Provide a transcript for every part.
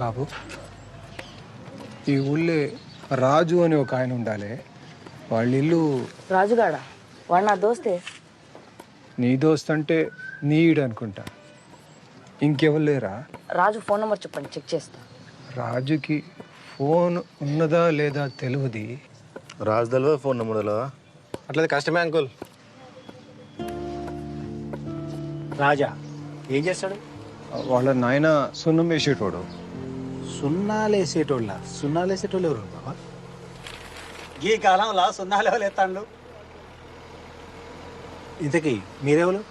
బాబు, ఈ ఊళ్ళో రాజు అని ఒక ఆయన ఉండాలి. వాళ్ళ ఇల్లు. రాజుగాడా? వాడు నా దోస్తే. నీ దోస్త్ అంటే నీడు అనుకుంటా. ఇంకెవరు లేరా? రాజు ఫోన్ నెంబర్ చెప్పండి, చెక్ చేస్తా. రాజుకి ఫోన్ ఉన్నదా లేదా తెలియదు. రాజు తెలియదు, ఫోన్ నెంబర్ తెలియదా? అట్లయితే కష్టమే అంకుల్. రాజా ఏం చేస్తాడు? వాళ్ళ నాయన సున్నం వేసేటోడు. సున్నాలేసేటోళ్ళ? సున్నాలేసేటోళ్ళు ఎవరు బాబా? ఈ కాలంలో సున్నాలు ఎవరు ఎత్తాండు? ఇంతకీ మీరెవరు?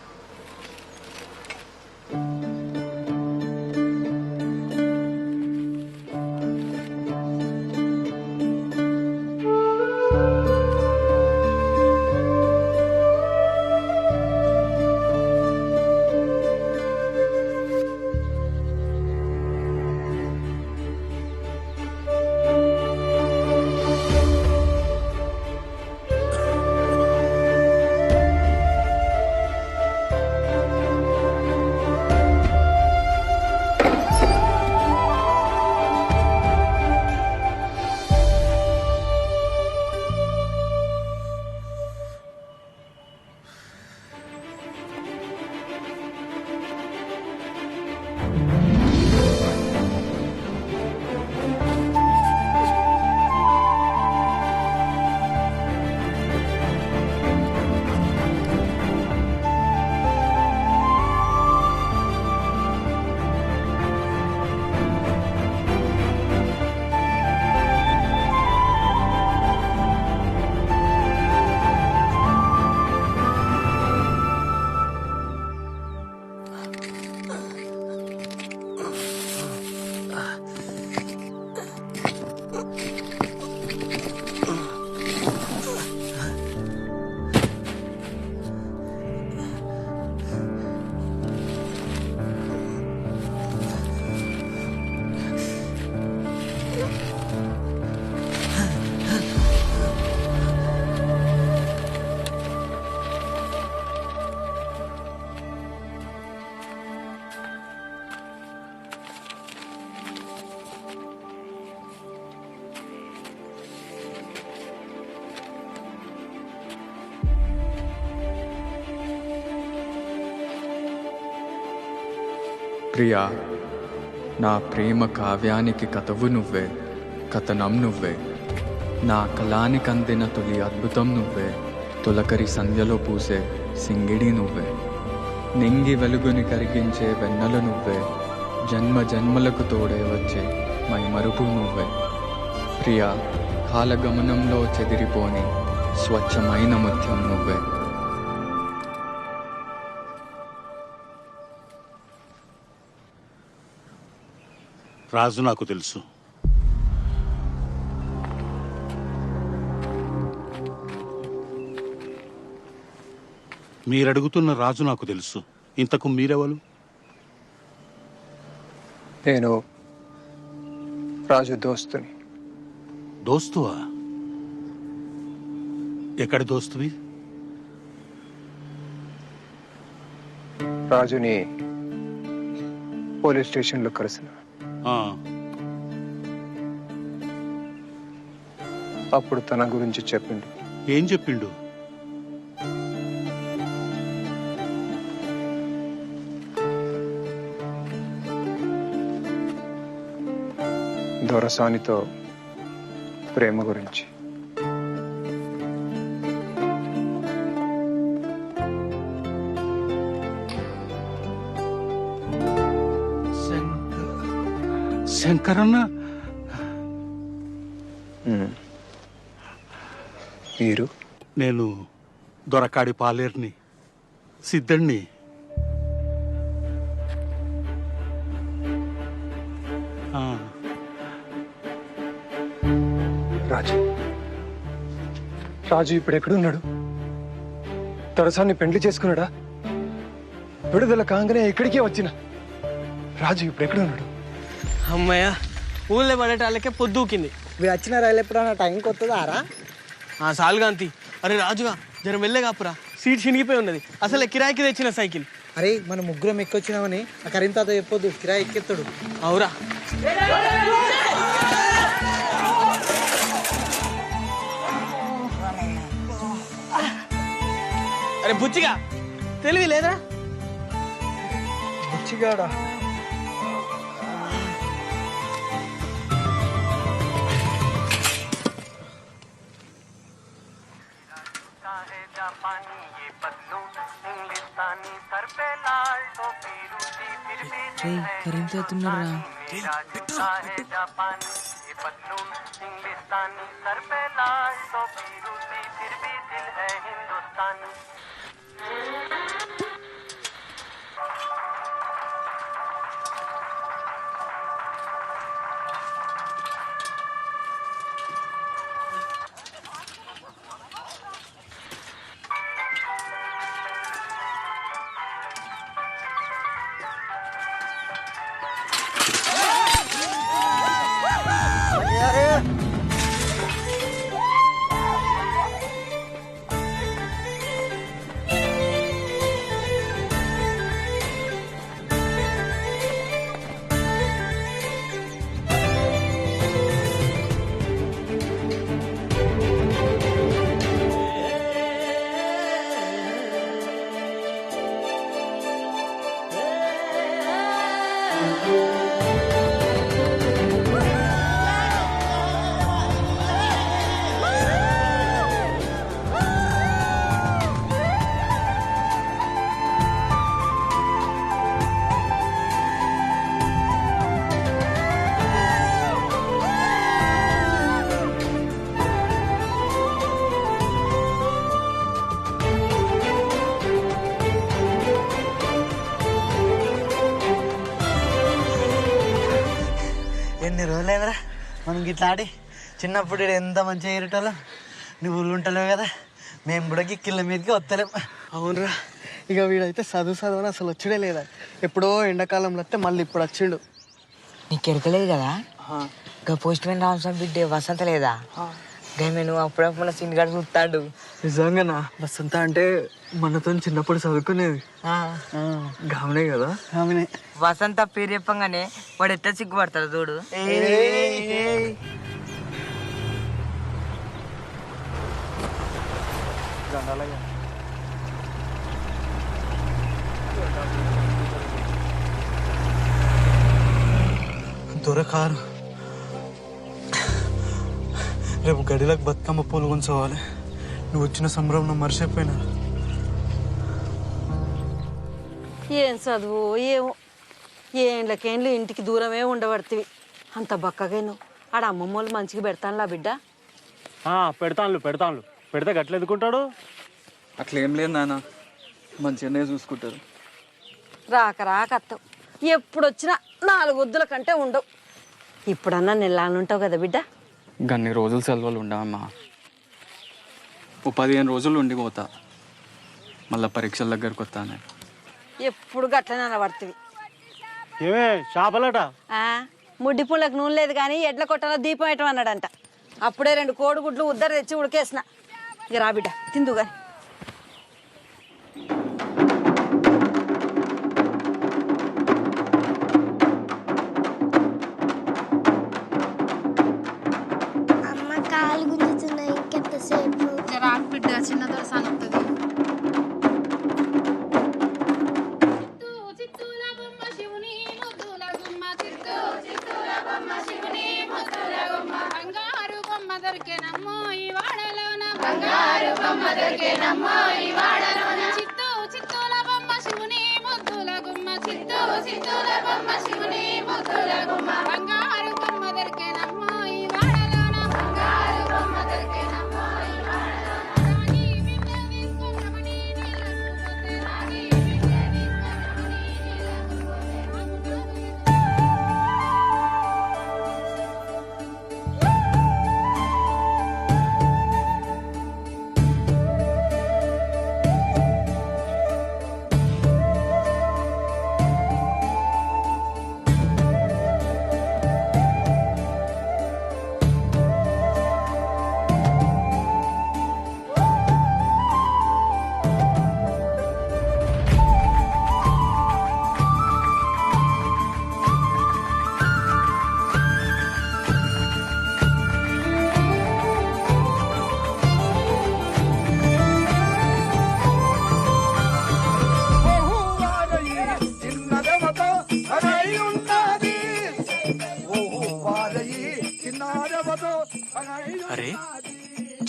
ప్రియా, నా ప్రేమ కావ్యానికి కథవు నువ్వే, కథనం నువ్వే. నా కళానికి అందిన తొలి అద్భుతం నువ్వే, తొలకరి సంధ్యలో పూసే సింగిడి నువ్వే. నింగి వెలుగుని కరిగించే వెన్నెల నువ్వే, జన్మ జన్మలకు తోడే వచ్చే మై మరుపు నువ్వే. ప్రియా, కాలగమనంలో చెదిరిపోని స్వచ్ఛమైన ముత్యం నువ్వే. రాజు నాకు తెలుసు. మీరడుగుతున్న రాజు నాకు తెలుసు. ఇంతకు మీరెవరు? నేను రాజు దోస్తుని. దోస్తువా? ఎక్కడి దోస్తువి? రాజుని పోలీస్ స్టేషన్లో కలిసిన. అప్పుడు తన గురించి చెప్పిండు. ఏం చెప్పిండు? దొరసానితో ప్రేమ గురించి. శంకరన్న? మీరు? నేను దొరకాడి పాలేరుని, సిద్ధుణ్ణి. రాజు రాజు ఇప్పుడు ఎక్కడున్నాడు? దొరసాన్ని పెండ్లి చేసుకున్నాడా? విడుదల కాగానే ఇక్కడికే వచ్చిన రాజు ఇప్పుడు ఎక్కడున్నాడు? అమ్మయ్య, ఊళ్ళో పడేటాళ్ళకే పొద్దుకింది. మీరు వచ్చిన రైలు ఎప్పుడన్నా టైంకి వస్తుందారా? సాలుగాంతి. అరే రాజుగా, జర మెల్లగాపురా, సీట్ చినిగిపోయి ఉన్నది. అసలు కిరాయికి తెచ్చిన సైకిల్. అరే మన ముగ్గురం ఎక్కొచ్చినామని ఆ కరీం తాత చెప్పొద్దు, కిరాయి ఎక్కెత్తాడు. అవురా, అరే బుచ్చిగా తెలివి లేదా? బుచ్చిగాడా? కరెంట్ అవుతున్నారా? ఎన్ని రోజులైందిరా మనం గిట్లా ఆడి. చిన్నప్పుడు ఈడ ఎంత మంచిగా ఎరటోళ్ళం. నువ్వు ఊళ్ళు ఉంటలేవు కదా, మేము కూడా గిక్కిళ్ళ మీదకి వస్తలేం. అవునరా, ఇక వీడైతే చదువు అసలు వచ్చుడే లేదా. ఎప్పుడో ఎండాకాలంలో వస్తే మళ్ళీ ఇప్పుడు వచ్చిండు. నీకు ఎరకలేదు కదా, ఇంకా పోస్ట్ మ్యాన్ రామస్వామి బిడ్డే వసంత లేదా? గమే నువ్వు అప్పుడప్పుడు సినిగాడు చూస్తాడు. నిజంగానా? వసంత అంటే మనతో చిన్నప్పుడు చదువుకునేది గామనే కదా. వసంత పేరు చెప్పంగానే వాడు ఎట్లా సిగ్గుపడతాడు చూడు. దొరకారు రేపు గడిలకు బతుకమ్మ పూలు ఉంచవాలి. నువ్వు వచ్చిన సంబరం నువ్వు మర్చిపోయినా. ఏం చదువు ఏమో, ఏండ్లకేండ్లు ఇంటికి దూరమే ఉండబడుతుంది. అంత బక్కగా నువ్వు ఆడ అమ్మమ్మ వాళ్ళు మంచిగా పెడతానులా బిడ్డ. పెడతాను పెడితే గట్ల ఎదుకుంటాడు. అట్లేం లేదు నాన్న, మంచిగానే చూసుకుంటారు. రాక అత్తవు, ఎప్పుడు వచ్చినా 4 వద్దుల కంటే ఉండవు. ఇప్పుడన్నా నెల్లానుంటావు కదా బిడ్డ. గన్ని రోజులు సెలవులు ఉండవమ్మా. 15 రోజులు ఉండిపోతా, మళ్ళీ పరీక్షల దగ్గరకు వస్తానే. ఎప్పుడు గట్లనే అనబడుతుంది. ఏమే చేపలట? ముడ్డి పుళ్ళకి నూనె లేదు కానీ ఎడ్ల కొట్టాలో దీపం వేయటం అన్నాడంట. అప్పుడే 2 కోడిగుడ్లు ఉద్దరు తెచ్చి ఉడికేసిన. ఇక రా బిడ్డ తిందు కానీ. అమ్మ కాలు గుంజుతున్నాయి, ఇంకెంతసేపు? రాకు బిడ్డ, చిన్న దొరసాని వస్తుంది.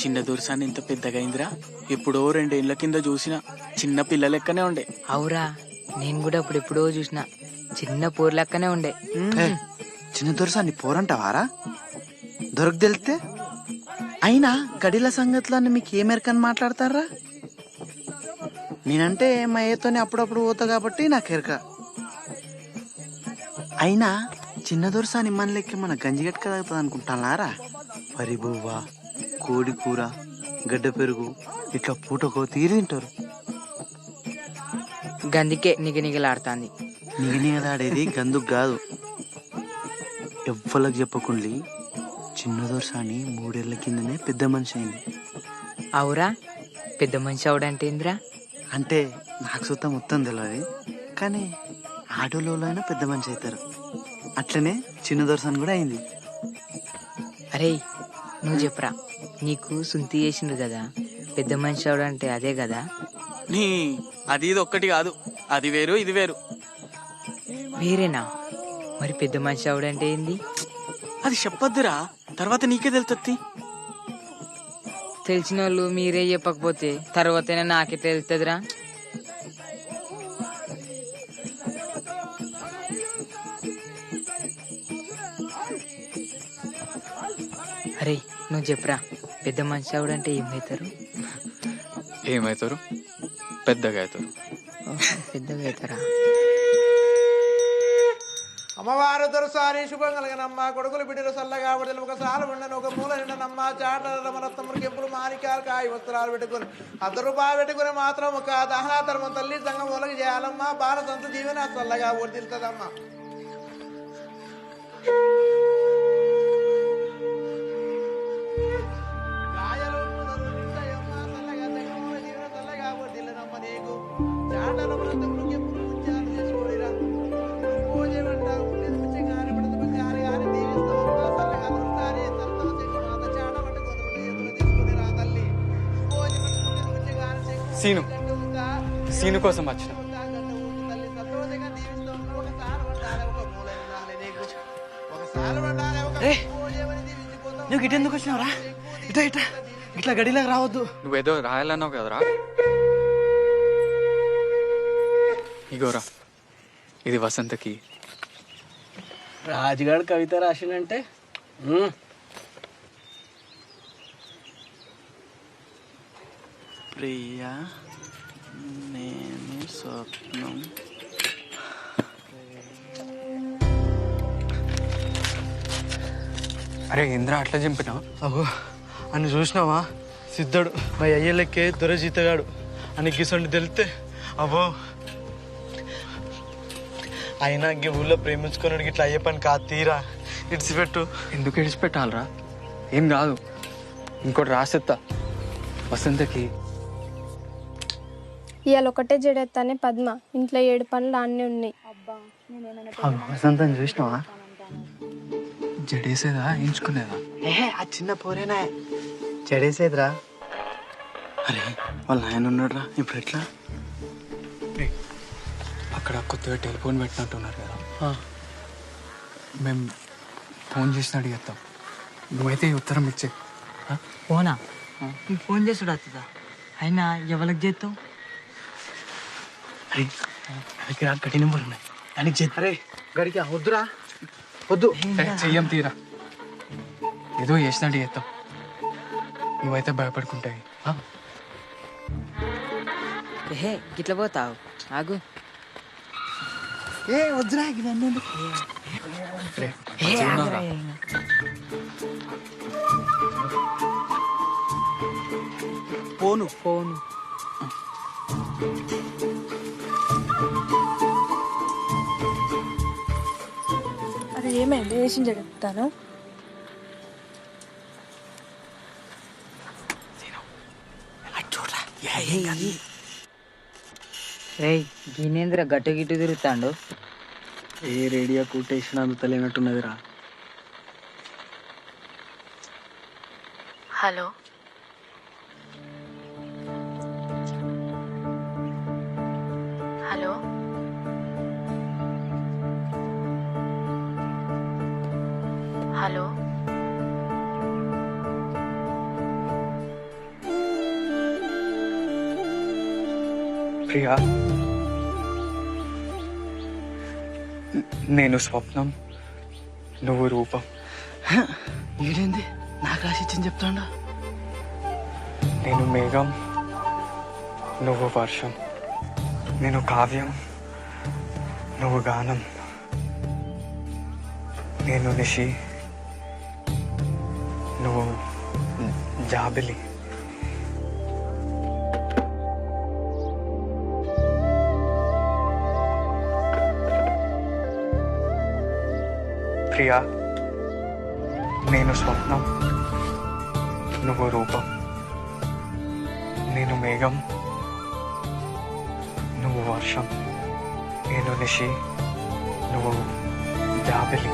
చిన్న దొరసాన్ని ఇంత పెద్దగా అయిందిరా. ఎప్పుడో 2 ఏళ్ల కింద చూసిన చిన్న పిల్ల లెక్కనే ఉండే. అవురా, నేను కూడా అప్పుడు ఎప్పుడో చూసిన చిన్న పూర్ లెక్కనే ఉండే. చిన్న దొరసాన్ని పోరంటావారా? దొరకు తెలితే అయినా గడిల సంగతులన్నీ మీకు ఏమెరకని మాట్లాడతారా? నేనంటే మా ఏతోనే అప్పుడప్పుడు పోతా కాబట్టి నాకు ఎరక. అయినా చిన్న దొరసాని మన లెక్క మన గంజిగట్క తాగుతుంది అనుకుంటానారా? వరి బువ్వ, కోడి కూర, గడ్డ పెరుగు ఇట్లా పూటకో తీరి తింటారు. గందికే నిగనిగలాడుతాంది. నిగనిగలాడేది గందుకు కాదు. ఎవ్వలకు చెప్పకుండి చిన్న దొరసాని 3 ఏళ్ల కిందనే పెద్ద మనిషి అయింది. అవురా, పెద్ద మనిషి అవడంటే ఏందిరా? అంటే నాకు సుత మొత్తం తెలియదు, కానీ ఆటోలోనైనా పెద్ద మనిషి అవుతారు. అట్లనే చిన్న దొరసాని కూడా అయింది. అరే నువ్వు చెప్పురా, నీకు సుంతి చేసిండ్రు కదా, పెద్ద మనిషి అవడంటే అదే కదా? నీ అది ఇది ఒక్కటి కాదు, అది వేరు ఇది వేరు. వేరేనా? మరి పెద్ద మనిషి అవడంటే ఏంది? అది చెప్పొద్దురా, తర్వాత నీకే తెలుస్తుంది. తెలిసిన వాళ్ళు మీరే చెప్పకపోతే తర్వాతైనా నాకే తెలుస్తుందిరా. అరే నువ్వు చెప్పురా, పెద్ద మనిషి అవడంటే ఏమవుతారు? ఏమవుతారు? పెద్దగా అవుతారు. పెద్దగా అవుతారా? అమ్మవారు దొరసారి శుభం కలిగినమ్మ, కొడుకులు బిడ్డలు చల్లగా బిడ్డలు ఒక సాల ఉండను, ఒక మూల నిండనమ్మ, చాటల రమరత్తములు కెంపులు మాణిక్యాలు కాయ వస్త్రాలు పెట్టుకుని ₹100 పెట్టుకుని మాత్రం ఒక దహనా ధర్మం తల్లి సంఘం ఒలగి చేయాలమ్మ. బాల సంత జీవన చల్లగా వర్దిల్తదమ్మ. సీను కోసం వచ్చిన. నువ్వు ఇటు ఎందుకు వచ్చినావురా? ఇట్లా ఇట్లా ఇట్లా గడిలోకి రావద్దు. నువ్వేదో రాయాలన్నావు కదరా. ఇగోరా, ఇది వసంతకి. రాజుగాడు కవిత రాసిందంటే ప్రియా నేను స్వప్నం. అరే ఇంద్ర అట్లా చంపినావు? అగో అని చూసినావా? సిద్ధుడు మా అయ్యలకే దొరజీతగాడు అని గిసండి తెలితే అబ్బో. అయినా ఈ ఊళ్ళో ప్రేమించుకున్నాడు ఇట్లా అయ్యే పని కాదు. తీరా ఇడిచిపెట్టు. ఎందుకు ఇడిచిపెట్టాలరా? ఏం కాదు, ఇంకోటి రాసేత్తా వసంతకి. ఇవాళ ఒకటే జడెత్తానే పద్మ, ఇంట్లో 7 పనులు అన్నీ ఉన్నాయి. వసంతం చూసినావా? జడేసేదా ఎంచుకునేదా? ఆ చిన్న పోరేనా చెడేసేదిరా. అరే వాళ్ళ ఆయన ఉన్నాడురా, ఇప్పుడు ఎట్లా? అక్కడ కొత్తగా టెలిఫోన్ పెట్టినట్టున్నారు కదా, మేము ఫోన్ చేసిన అడిగేస్తాం. నువ్వైతే ఈ ఉత్తరం ఇచ్చే. ఫోనా? ఫోన్ చేసుడు వస్తుందా? అయినా ఎవరికి చేస్తావు? అరే దగ్గర గడి నెంబర్ ఉన్నాయి, దానికి చేస్తారే. గడికి వద్దురా, వద్దు. చెయ్యం తీరా, ఏదో చేసినట్టు చేస్తాం. నువ్వైతే భయపడుకుంటాయి. హే గిట్ల పోతావు, ఆగు. వద్దురా. ఫోను ఫోన్ అరే ఏమైంది? వేసిన జడెత్తాను. రే గినేంద్ర గట్టు గిట్టు తిరుగుతాండు. ఏ రేడియో కొటేషన్ అందుతలేనట్టున్నదిరా. హలో హలో హలో ప్రియా, నేను స్వప్నం, నువ్వు రూపం. ఏంటి నాకు రాసిచ్చని చెప్తాడా? నేను మేఘం, నువ్వు వర్షం. నేను కావ్యం, నువ్వు గానం. నేను నిషి, నువ్వు జాబిలి. ప్రియా, నేను స్వప్నం, నువ్వు రూపం. నేను మేఘం, నువ్వు వర్షం. నేను నిషి, నువ్వు జాబిలి.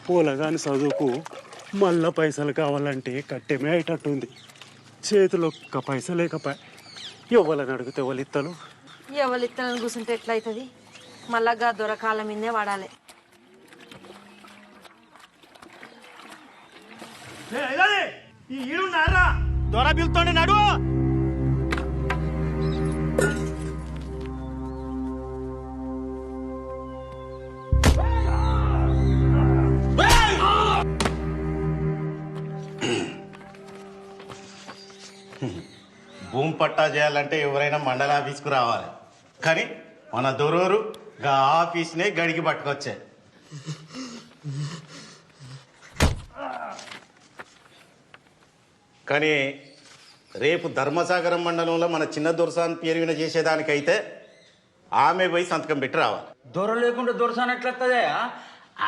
పూలగాని చదువుకు మళ్ళా పైసలు కావాలంటే కట్టెమే అయ్యేటట్టుంది. చేతిలో ఒక్క పైస లేకపోయా ఎవరిని అడిగితే వాళ్ళు ఇత్తలు. ఎవరు ఇత్తనని కూర్చుంటే ఎట్లయితుంది? మళ్ళా దొరకాల మీదే వాడాలి. దొర పిలుతోండి నడు. భూమి పట్టా చేయాలంటే ఎవరైనా మండల ఆఫీస్కు రావాలి, కానీ మన దొరూరు గా ఆఫీస్నే గడికి పట్టుకొచ్చే. కానీ రేపు ధర్మసాగరం మండలంలో మన చిన్న దొరసాన్ పేరు విన చేసేదానికైతే ఆమె పోయి సంతకం పెట్టి రావాలి. దొర లేకుండా దొరసాన్ ఎట్లొస్తుందే?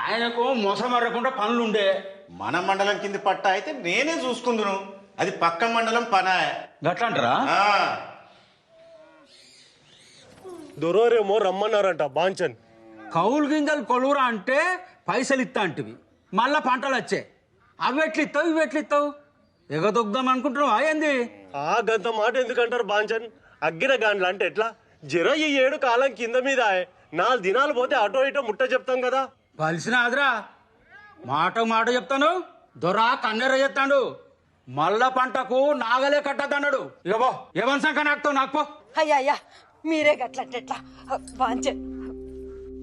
ఆయనకు మోసమరకుండా పనులుండే. మన మండలం కింది పట్టా అయితే నేనే చూసుకుందును, అది పక్క మండలం పనా. గట్లంటారా? దొరోరేమో రమ్మన్నారంట బాంచన్. కౌలు గింజలు కొలువురా అంటే పైసలు ఇస్తా అంటివి, మళ్ళా పంటలు వచ్చే. అవి ఎట్లిస్తావు ఇవి ఎట్లిస్తావు? ఎగదొగ్దాం అనుకుంటున్నావా ఏంది? ఆ గంత మాట ఎందుకంటారు బాంచన్? అగ్గిన గాండ్లు అంటే ఎట్లా? జర ఈ 7 కాలం కింద మీద 4 దినాలు పోతే అటో ఇటో ముట్ట చెప్తాం కదా. పలిసిన ఆదరా మాట చెప్తాను. దొరా కన్నెర చెప్తాడు, మళ్ళా పంటకు నాగలే కట్టద్దన్నాడు. ఇగో ఏమని సంఖ్య నాకుతావు నాకు పో. అయ్యా మీరే గట్లంటే ఎట్లా? వాంచే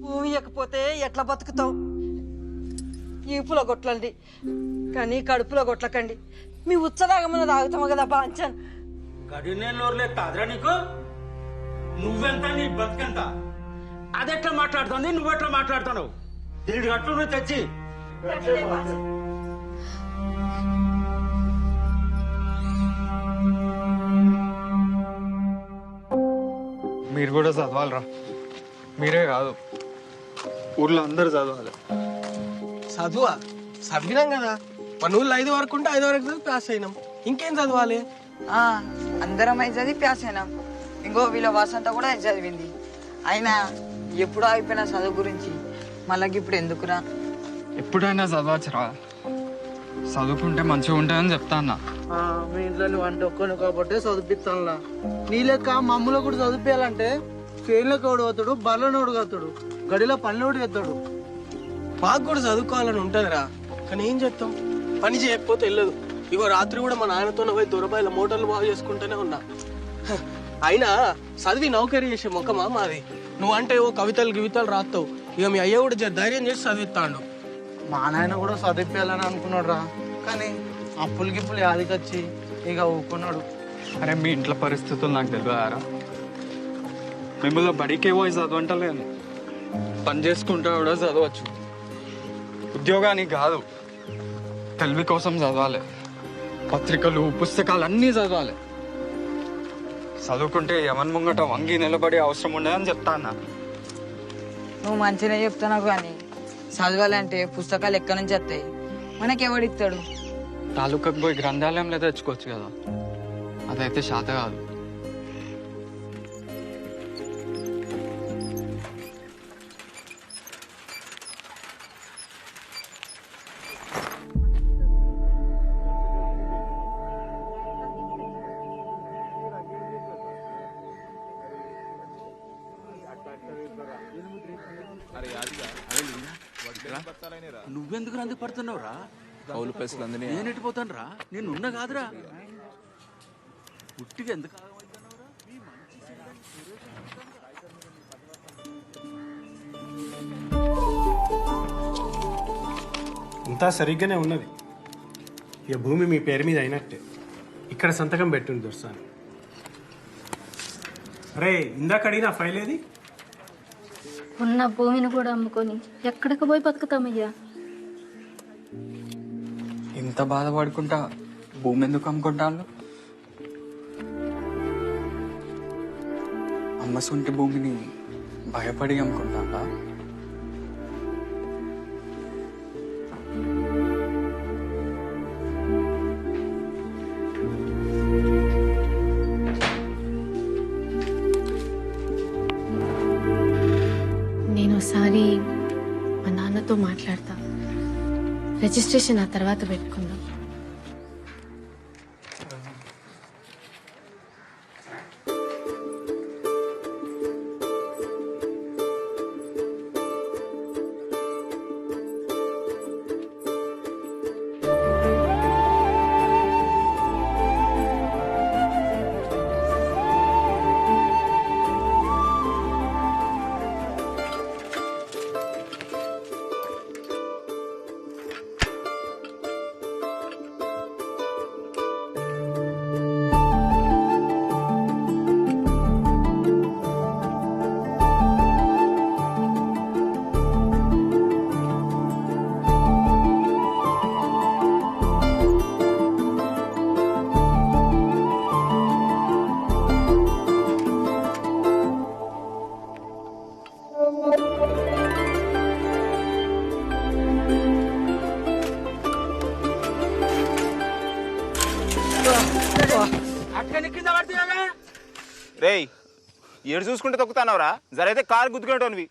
భూమి ఇవ్వకపోతే ఎట్లా బతుకుతావు? ఈపులో కొట్లండి కానీ కడుపులో కొట్లకండి. మీ ఉచ్చదాగమన్న తాగుతాము కదా బాంచన్. గడి నేను నోరులే తాదరా నీకు? నువ్వెంత నీ బతుకెంత అదెట్లా మాట్లాడుతుంది నువ్వెట్లా మాట్లాడుతున్నావు దీనికి అట్లు నువ్వు తెచ్చి మీరు కూడా చదవాలరా. మీరే కాదు, ఊర్లో అందరు చదవాలి. చదువా చదివినాం కదా, మన ఊళ్ళో 5 వరకు ఉంటే 5 వరకు చదివి పాస్ అయినాం. ఇంకేం చదవాలి? అందరం అయితే చదివి పాస్ అయినాం. ఇంకో వీళ్ళ వసంత కూడా చదివింది. అయినా ఎప్పుడో అయిపోయిన చదువు గురించి మళ్ళీ ఇప్పుడు ఎందుకురా? ఎప్పుడైనా చదవచ్చురా, చదువుకుంటే మంచిగా ఉంటుందని చెప్తా అన్న. మీ ఇంట్లో నువ్వు అంటే ఒక్కను కాబట్టి చదివిస్తానులా. నీ లెక్క మమ్మల్ని కూడా చదివించాలంటే ట్రైన్లోకి ఓడి పోతాడు, బర్రెనోడు కత్తాడు, గడిలో పనిలోడు ఎత్తాడు. మాకు కూడా చదువుకోవాలని ఉంటుందిరా, కానీ ఏం చేస్తాం, పని చేయకపోతే వెళ్ళదు. ఇగో రాత్రి కూడా మా నాయనతో పోయి దొరబాయిల మోటార్లు బాగు చేసుకుంటూనే ఉన్నా. అయినా చదివి నౌకరీ చేసే ముఖమా మాది? నువ్వంటే ఓ కవితలు గివితలు రాస్తావు, ఇక మీ అయ్య కూడా ధైర్యం చేసి చదివిస్తాడు. మా నాయన కూడా చదివించాలని అనుకున్నాడు రా, కానీ అప్పులు గిప్పులు యాదికొచ్చి ఇక ఊకున్నాడు. అరే మీ ఇంట్లో పరిస్థితులు నాకు తెలియదారా? మిమ్మల్ని బడికే పోయి చదవంటలేను, పని చేసుకుంటా కూడా చదవచ్చు. ఉద్యోగానికి కాదు, తెలివి కోసం చదవాలి. పత్రికలు పుస్తకాలు అన్నీ చదవాలి. చదువుకుంటే ఎవరి ముంగట వంగి నిలబడి అవసరం ఉండదని చెప్తా అన్న. నువ్వు మంచిగా చెప్తున్నావు, కానీ చదవాలంటే పుస్తకాలు ఎక్కడి నుంచి వస్తాయి? మనకెవడిస్తాడు? తాలూకాకు పోయి గ్రంథాలయంలో తెచ్చుకోవచ్చు కదా, అదైతే శాత కాదు. నువ్వెందుకు రంది పడుతున్నావురా? కౌలు పైసలు అందిని నేను ఎట్టిపోతాను రా, నేను ఉన్నా కాదురా. పుట్టిగా ఎందుకు అంతా సరిగ్గానే ఉన్నది. ఇక భూమి మీ పేరు మీద అయినట్టే. ఇక్కడ సంతకం పెట్టుంది దొరసాని. రే ఇందాక అడిగిన ఫైల్ ఏది? ఉన్న భూమిని కూడా అమ్ముకొని ఎక్కడికి పోయి బతుకుతామయ్యా? ఇంత బాధపడుకుంటా భూమి ఎందుకు అమ్ముకుంటాను? అమ్మసొంటి భూమిని భయపడి అమ్ముకుంటా. నేను ఒకసారి మా నాన్నతో మాట్లాడతా, రిజిస్ట్రేషన్ ఆ తర్వాత పెట్టుకుందాం. రేయ్ ఏడు చూసుకుంటే తొక్కుతానవరా? జరైతే కారు గుద్దుకునేటోనివి.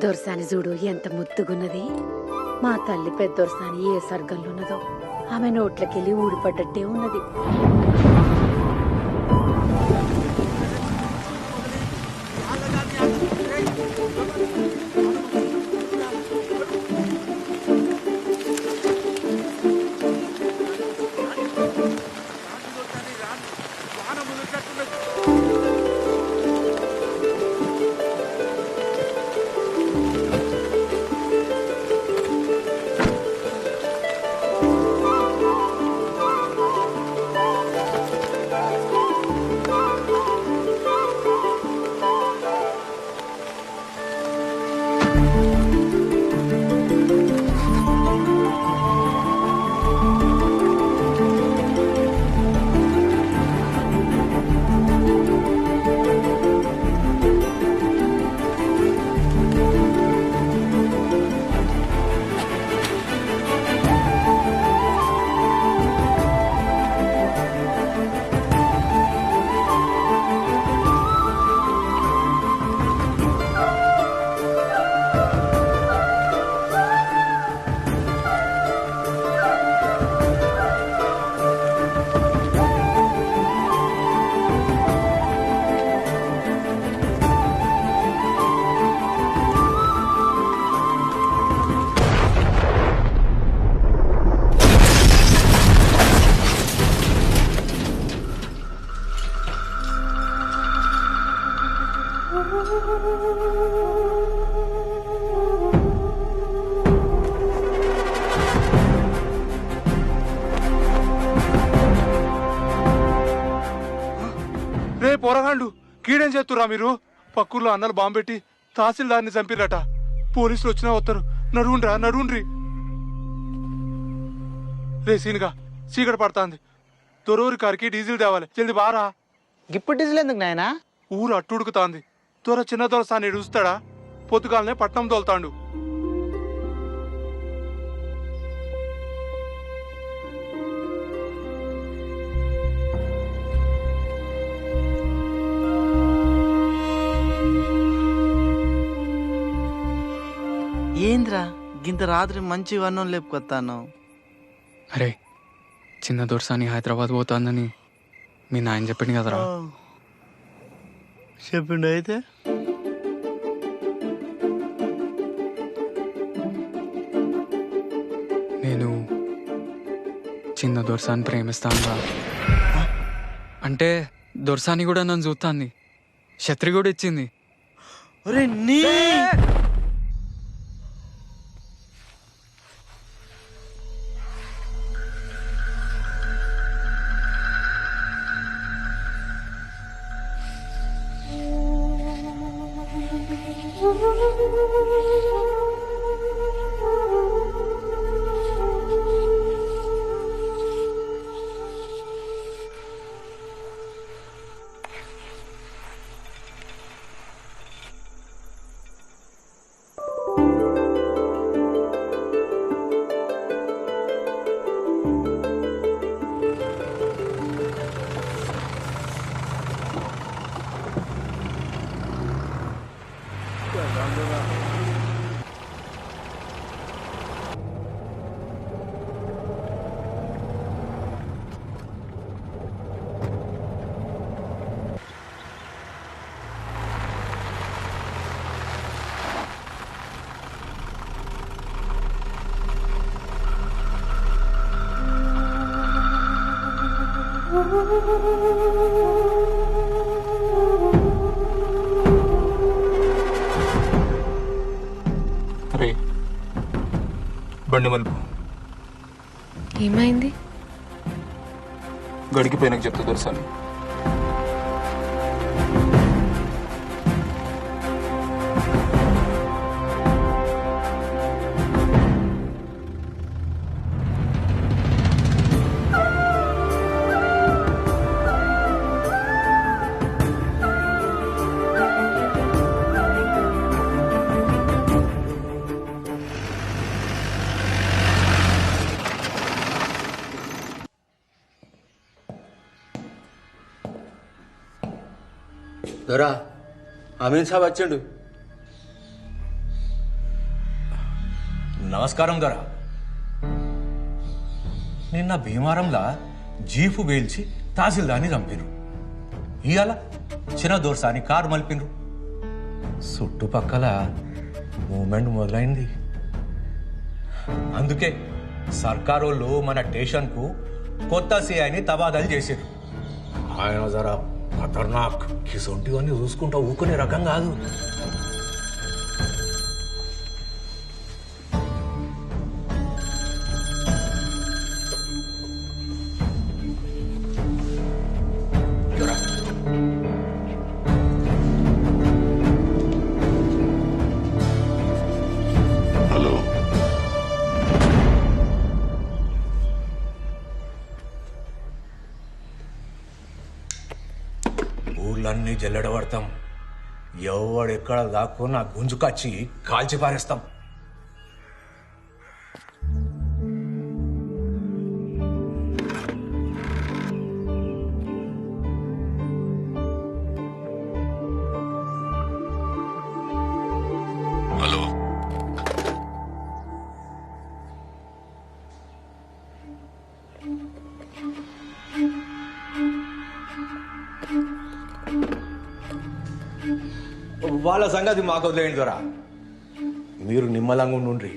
దొరసాని చూడు ఎంత ముద్దుగున్నది. మా తల్లి పెద్ద దొరసాని ఏ స్వర్గంలో ఉన్నదో, ఆమె నోట్లకెళ్ళి ఊడిపడ్డట్టే ఉన్నది. పోరగాండు కీడేం చేస్తురా మీరు? పక్కూర్లో అన్నలు బాంబు పెట్టి తహసీల్దార్ని చంపిరట. పోలీసులు వచ్చినా వస్తారు. నడువుండ్రి. రే సీనుగా చీకటి పడుతుంది. దొరూరి కారికి డీజిల్ తేవాలి. జల్ది బారా. ఇప్పుడు డీజిల్ ఎందుకు నాయనా? ఊరు అట్టుడుకుతాంది. చిన్న దొరసాన్ని చూస్తాడా? పొద్దుగాలనే పట్నం తోలుతాండు. ఏంద్రా గింత రాత్రి మంచి వర్ణం లేపుకొస్తాను? అరే చిన్న దొరసాని హైదరాబాద్ పోతాందని మీ నాయన చెప్పింది కదరా. చెప్పిండు అయితే నేను చిన్న దొరసాని ప్రేమిస్తాను. అంటే దొరసాని కూడా నన్ను చూస్తాంది. ఛత్రి కూడా ఇచ్చింది. అరే బండి మలుపు ఏమైంది? గడికిపోయినాక చెప్తా దొరసాని. దొరా అమీన్ సాబ్ వచ్చిండు. నమస్కారం దొరా. నిన్న భీమారంలా జీపు వేల్చి తహసీల్దార్ని చంపిరు. ఇవాళ చిన్న దోర్సాని కారు మలిపినరు. చుట్టుపక్కల మూమెంట్ మొదలైంది. అందుకే సర్కారోళ్ళు మన స్టేషన్కు కొత్త సిఐని తబాదలు చేశారు. ఆయన జరా ఖతర్నాక్, కిసొంటివన్నీ చూసుకుంటా ఊకునే రకం కాదు. హలో, ఊర్లన్నీ జల్లెడబడతాం. ఎవడెక్కడ దాక్కున్నా గుంజుకొచ్చి కాల్చి పారేస్తాం. హలో, వాళ్ళ సంగతి మాకు వదిలేయండి దొరా. మీరు నిమ్మలంగా ఉండ్రి.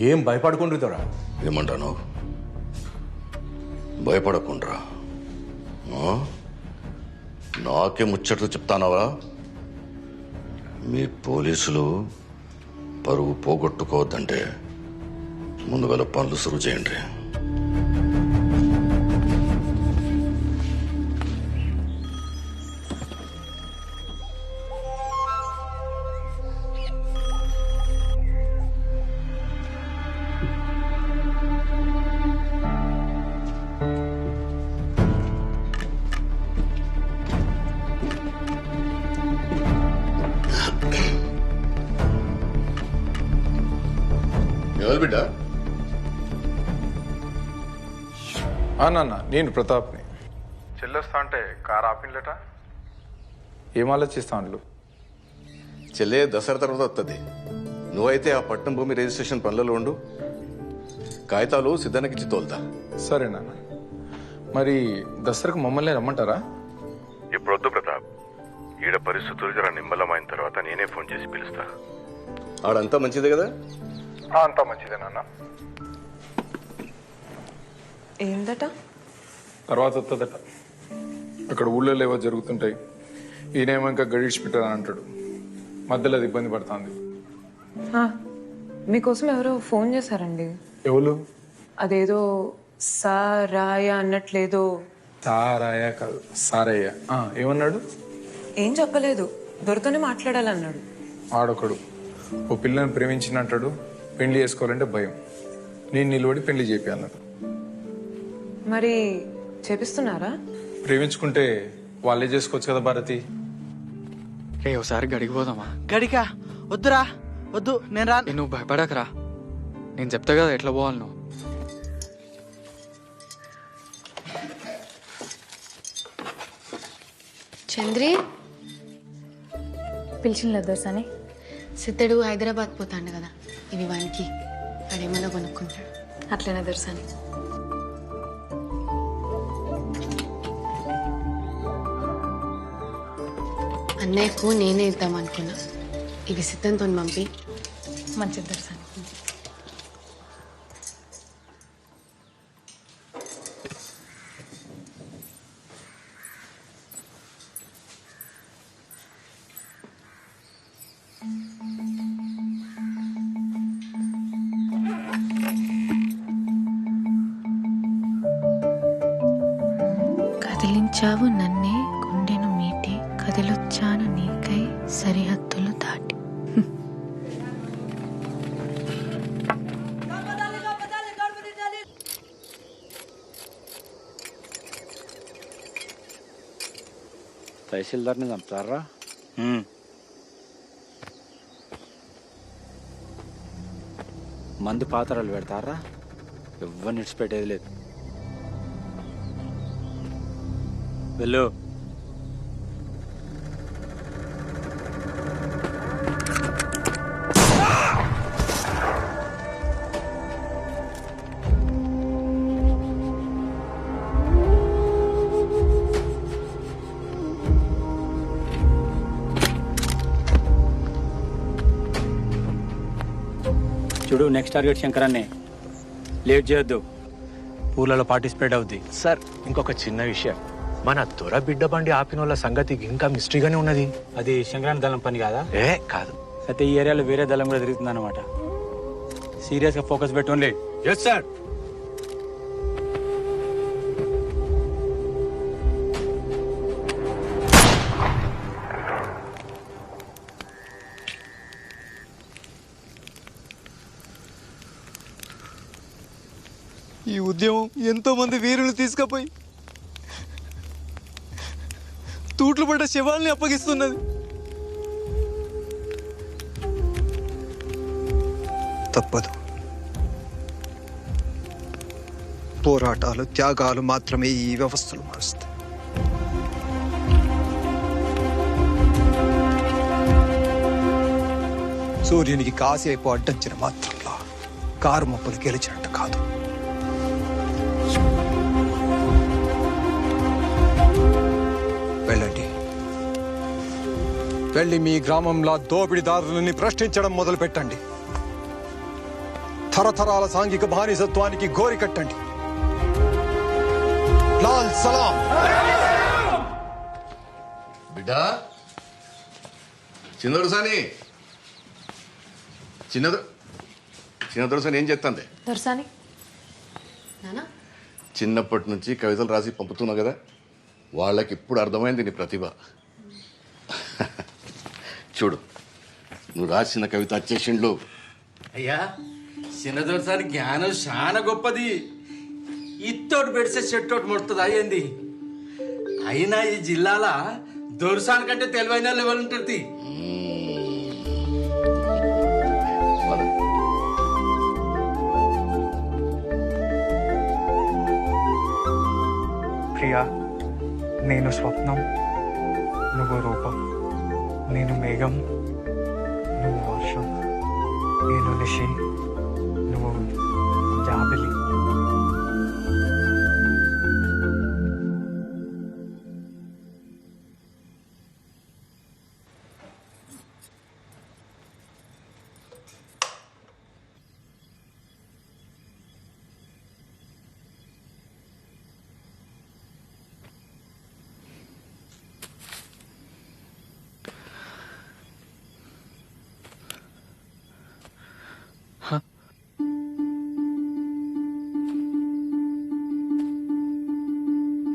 ఏం భయపడుకుండ్రి దొరా. ఏమంటాను? భయపడకుండ్రా. నాకే ముచ్చట్లు చెప్తానవా? మీ పోలీసులు పరువు పోగొట్టుకోవద్దంటే ముందుగల పనులు సురువు చేయండి. ఎవరు బిడ్డ? నాన్న నేను ప్రతాప్ని. చెల్లొస్తా అంటే కారు ఆపినలేట, ఏం ఆలోచిస్తాను? చెల్లె దసరా తర్వాత వస్తుంది. నువ్వైతే ఆ పట్నం భూమి రిజిస్ట్రేషన్ పనులలో ఉండు, కాగితాలు సిద్ధానికి తోలుతా. సరే నాన్న. మరి దసరాకు మమ్మల్ని రమ్మంటారా? ఇప్పుడు వద్దు ప్రతాప్, ఈడ పరిస్థితులు జర నిమ్మలమైన తర్వాత నేనే ఫోన్ చేసి పిలుస్తా. ఆడంతా మంచిదే కదా? అంతా మంచిదే నాన్న. ఏందట? తర్వాత వస్తుందట. అక్కడ ఊళ్ళో ఏవో జరుగుతుంటాయి, ఈయనేమో ఇంకా గడిచి పెట్టాలని అంటాడు. మధ్యలో అది ఇబ్బంది పడుతుంది. మీకోసం ఎవరో ఫోన్ చేశారండి. ఎవరు? అదేదో సారాయ అన్నట్లేదో. సారాయ కాదు, సారయ్య. ఏమన్నాడు? ఏం చెప్పలేదు, దొరతోనే మాట్లాడాలన్నాడు. ఆడొకడు ఓ పిల్లని ప్రేమించినట్టాడు, పెళ్లి చేసుకోవాలంటే భయం, నేను నిలబడి పెళ్లి చేయాలన్నాడు. మరి చేపిస్తున్నారా? ప్రేమించుకుంటే వాళ్ళే చేసుకోవచ్చు కదా భారతి. ఒకసారి గడికి పోదామా? గడికా? వద్దురా, వద్దు, నేను రా. నువ్వు భయపడకరా, నేను చెప్తా కదా ఎట్లా పోవాలి నువ్వు. చంద్రి పిలిచిన దోసాని. సిద్ధడు హైదరాబాద్ పోతాడు కదా, ఇవి వానికి వాడేమన్నా కొనుక్కుంటాడు. అట్లనే దొరసాని. అన్నయ్యకు నేనే ఇద్దాం అనుకున్నా, ఇవి సిద్ధంతో పంపి. మంచిది దొరసాని. కదిలించావు నన్నే, గుండెను మీటి, కదిలొచ్చాను నీకై సరిహద్దులు దాటి. తహసీల్దార్ని చంపుతారా? మందు పాత్రలు పెడతారా? ఎవరిని ఇడిచిపెట్టేది లేదు. వెళ్ళు. చూడు, నెక్స్ట్ టార్గెట్ శంకరాన్నే. లేట్ చేయొద్దు, ఊర్లలో పార్టిసిపేట్ అవుద్ది. సార్, ఇంకొక చిన్న విషయం, మన దొర బిడ్డ బండి ఆపిన వాళ్ళ సంగతి ఇంకా మిస్టరీగానే ఉన్నది. అది శంకరాన్ని దళం పని కాదా? కాదు. అయితే ఈ ఏరియాలో వేరే దళం కూడా తిరుగుతుంది అనమాట. సీరియస్ గా ఫోకస్ పెట్టుకోండి. Yes sir. ఈ ఉద్యమం ఎంతో మంది వీరులు తీసుకుపోయి తూట్లు పడ్డ శవాల్ని అప్పగిస్తున్నది. తప్పదు. పోరాటాలు, త్యాగాలు మాత్రమే ఈ వ్యవస్థలు మారుస్తాయి. సూర్యునికి కాసేపు అడ్డంచిన మాత్రంలో కారు మప్పులు గెలిచినట్టు కాదు. వెళ్ళండి, వెళ్ళి మీ గ్రామంలో దోపిడీదారులని ప్రశ్నించడం మొదలు పెట్టండి. తరతరాల సాంఘిక బానిసత్వానికి గోరి కట్టండి. లాల్ సలాం. బిడ్డా, చిన్నదొరసాని, చిన్నదొరసాని ఏం చేస్తుంది? దొరసాని చిన్నప్పటి నుంచి కవితలు రాసి పంపుతున్నావు కదా, వాళ్ళకి ఇప్పుడు అర్థమైంది నీ ప్రతిభ. చూడు, నువ్వు రాసిన కవిత వచ్చేసిండ్లు. అయ్యా, చిన్నదొరసారి జ్ఞానం చాలా గొప్పది. ఇత్తోటి పెడితే చెట్టోటి ముడుతుంది అయ్యింది. అయినా ఈ జిల్లాల దొరసాని కంటే తెలివైన లెవెల్ ఉంటుంది. ప్రియా, నేను స్వప్నం, నువ్వు రూపం. నేను మేఘం, నువ్వు వర్షం. నేను నిషి, నువ్వు జాబిలి.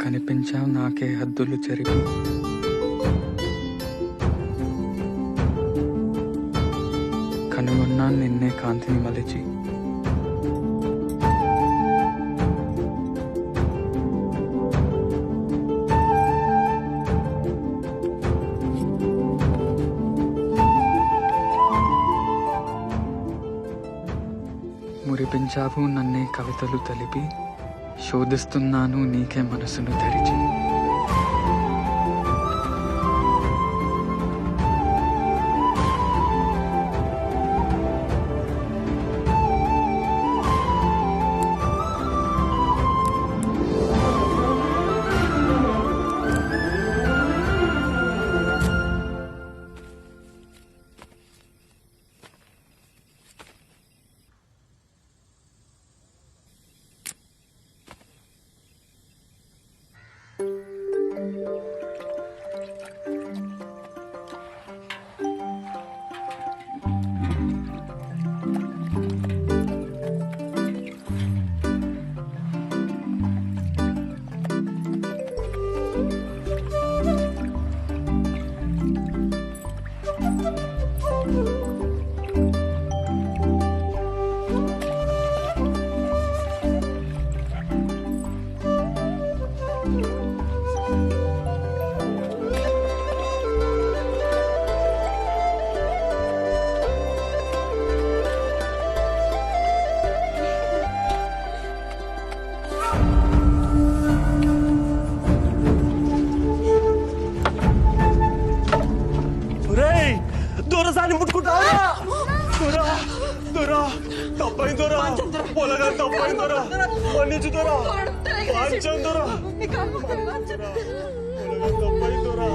కనిపించావు నాకే హద్దులు చెరిపి, కనుగొన్నా నిన్నే కాంతిని మలిచి. మురిపించావు నన్నే కవితలు తెలిపి, శోధిస్తున్నాను నీకే మనసును తెరిచి. దొరసాని ముట్టుకుంటావా? దొరా దొరా తప్పైంది దొరా, పొలగా తప్పైంది దొరా, మన్నించు దొరా, వాంచం దొరా, పొలగా తప్పైంది దొరా.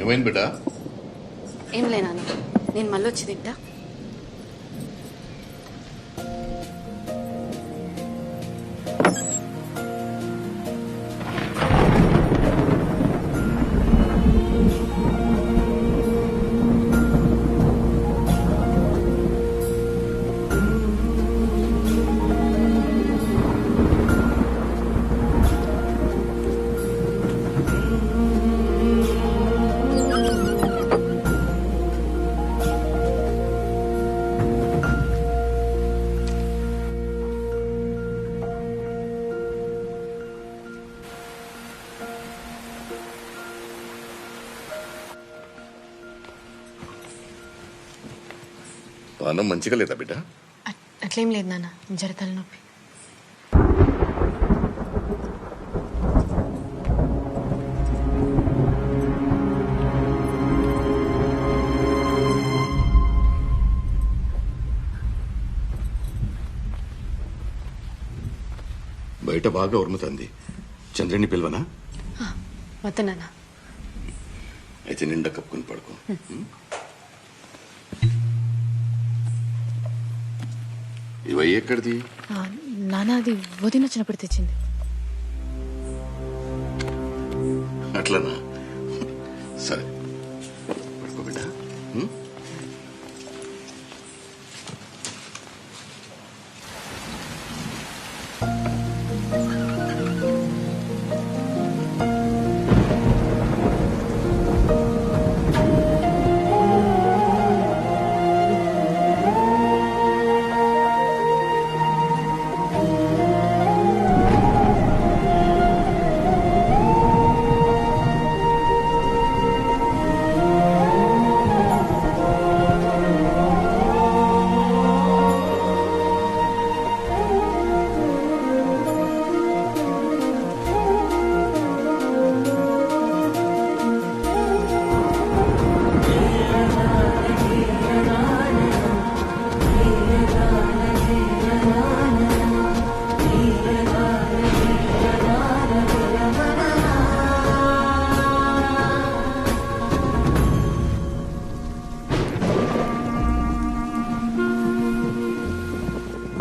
ఏమైంది బిడ్డ? ఏం లేనా, నేను మళ్ళీ వచ్చి తింటా. పానం మంచిగా లేదా బిడ్డ? అట్లేం లేదు నాన్న, జర తలనొప్పి. బయట బాగా ఉరుముతుంది. చంద్రుని పిలవనా? వద్దు నాన్న. అయితే నిండా కప్పుకుని పడుకో. ఇవయ్యి ఎక్కడిది? నాన్న అది వదిన వచ్చినప్పుడు తెచ్చింది. అట్లనా? సరే పడుకో బిడ్డ.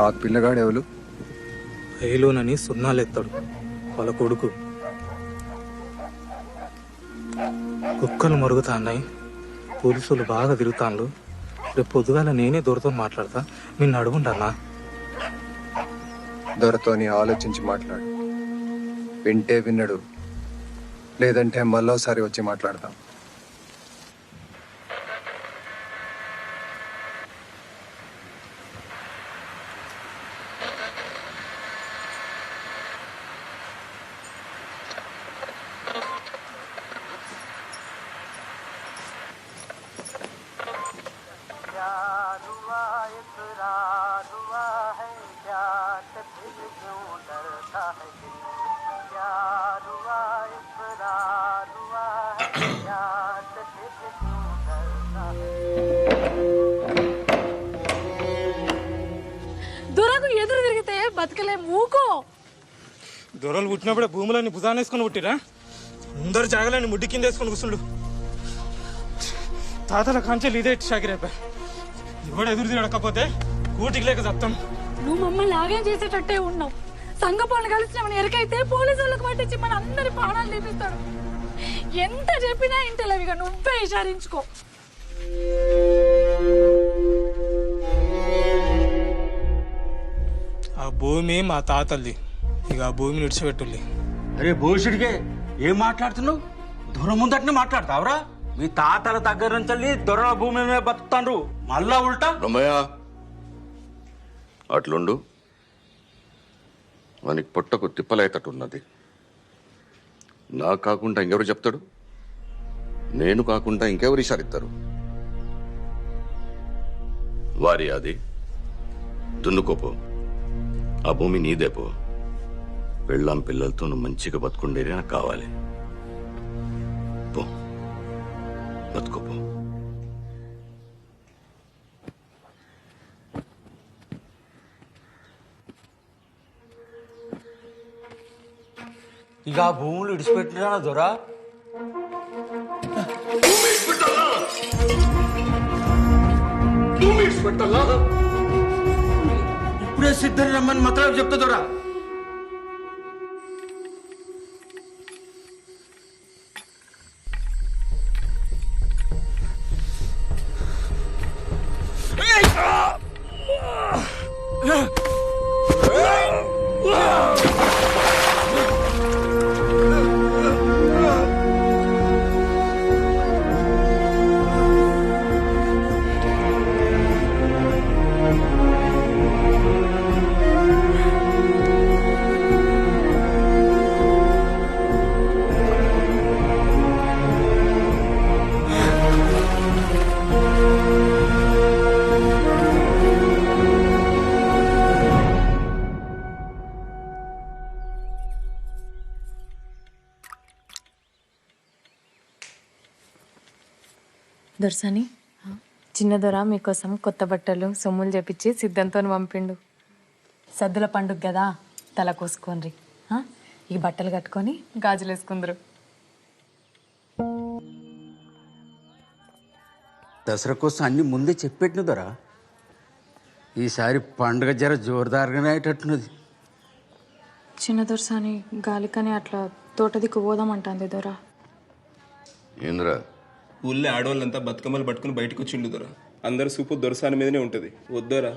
ఆ పిల్లగాడు ఎవరు? ఏలోనని సున్నాలెత్తాడు వాళ్ళ కొడుకు. కుక్కలు మరుగుతాన్నాయి, పోలీసులు బాగా తిరుగుతాండ్రు. రేపు పొద్దుగాల నేనే దొరతో మాట్లాడతా, మీరు నడువుండన్నా. దొరతోని ఆలోచించి మాట్లాడు. వింటే విన్నడు, లేదంటే మళ్ళోసారి వచ్చి మాట్లాడతాం. దొరకు ఎదురు తిరిగితే బతకలే మూకో. దొరలు పుట్టినప్పుడే భూములన్నీ భుజానేసుకొని పుట్టిరా, అందరు జాగలని ముడ్డి కింద వేసుకొని కూర్చుండు. తాతల కాంచెలు ఇదే షాకిరైపోయి ఎవడు ఎదురు తిరగకపోతే కూటికి లేక చెప్తాం. నువ్వు మమ్మల్ని ఆగం చేసేటట్టే ఉన్నావు. సంఘ పనులు కలిసినామని ఎరకైతే పోలీసు వాళ్ళకి పట్టించి మన అందరి ప్రాణాలు తీపిస్తాడు. ఎంత చెప్పినా ఇంటలేవిగా నువ్వే విచారించుకో. ఆ భూమి మా తాతల్ది, ఇక ఆ భూమిని విడిచిపెట్టుల్లి. అరే భూషుడికే ఏం మాట్లాడుతున్నావు? దొర ముందటనే మాట్లాడతావురా? మీ తాతల దగ్గర నుంచి దొరల భూమి మీద బతుకుతాండ్రు, మళ్ళా ఉల్టా. రమయ్య అట్లుండు, మనకి పొట్టకు తిప్పలేతట్టున్నది. నా కాకుండా ఇంకెవరు చెప్తాడు? నేను కాకుండా ఇంకెవరు ఇషారిస్తారు? వారి అది దున్నుకోపో, ఆ భూమి నీదేపో. పెళ్ళాం పిల్లలతో నువ్వు మంచిగా బతుకుండేది నాకు కావాలి. పో బతుకోపో. ఇక ఆ భూములు విడిచిపెట్టినా దొరా? ఇప్పుడే సిద్ధరి రమ్మని మాత్రం చెప్తా దొరా. దొరసాని, చిన్న దొర మీకోసం కొత్త బట్టలు సొమ్ములు చేపించి సిద్ధంతో పంపిండు. సద్దుల పండుగ కదా, తల కోసుకోండి. ఈ బట్టలు కట్టుకొని గాజులు వేసుకుందరు. దసరా కోసం అన్ని ముందే చెప్పెట్టిన దొరా. ఈసారి పండుగ జర జోరుదారుగానే అయ్యేటట్టున్నది. చిన్న దొరసాని గాలికని అట్లా తోట దిక్కు పోదామంటాంది దొరా. ఏంద్రా ఊళ్ళో ఆడవాళ్ళంతా బతుకమ్మలు పట్టుకుని బయటకు వచ్చిండు దొరా. అందరు సూపు దొరసాని మీదనే ఉంటుంది. వద్దోరా.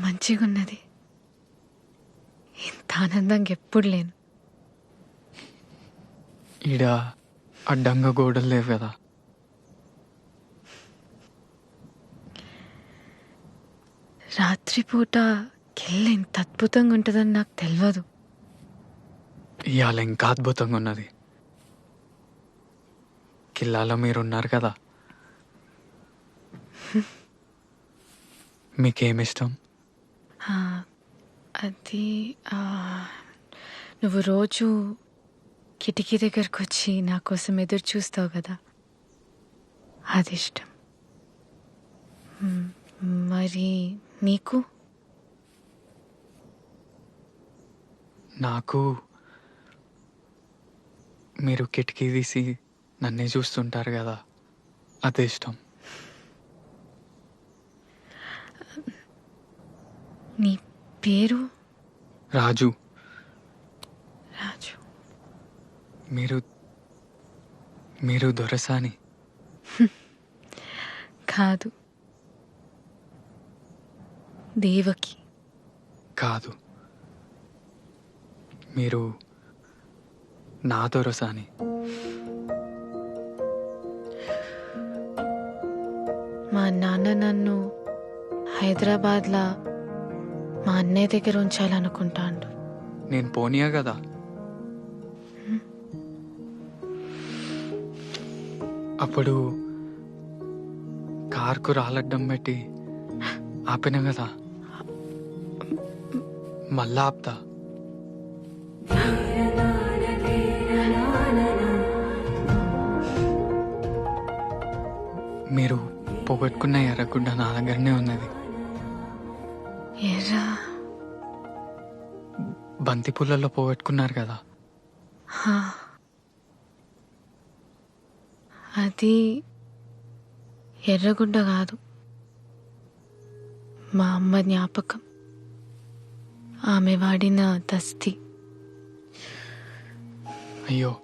మంచిగా ఉన్నది. ఇంత ఆనందంగా ఎప్పుడు లేను. ఈడ అడ్డంగా గోడలు లేవు కదా. రాత్రిపూట కెళ్ళి ఇంత అద్భుతంగా ఉంటుందని నాకు తెలియదు. ఇవాళ ఇంకా అద్భుతంగా ఉన్నది. కిల్లాలో మీరున్నారు కదా. మీకేమిష్టం? అది నువ్వు రోజు కిటికీ దగ్గరకు వచ్చి నా కోసం ఎదురు చూస్తావు కదా, అది ఇష్టం. మరి నీకు? నాకు మీరు కిటికీ తీసి నన్నే చూస్తుంటారు కదా, అదే ఇష్టం. నీ పేరు? రాజు. రాజు. మీరు దొరసాని? కాదు, దేవకి. కాదు, మీరు నా దొరసాని. మా నాన్న నన్ను హైదరాబాద్లో మా అన్నయ్య దగ్గర ఉంచాలనుకుంటాను. నేను పోనీయా కదా. అప్పుడు కార్కు రాలడ్డం పెట్టి ఆపిన కదా, మళ్ళా ఆపుతా. మీరు పోగొట్టుకున్న ఎర్రగుడ్డ నా దగ్గరనే ఉన్నది. ఎర్రా? బంతి పూలలో పోగొట్టుకున్నారు కదా. అది ఎర్రగుడ్డ కాదు, మా అమ్మ జ్ఞాపకం. ఆమె వాడిన దస్తి. అయ్యో,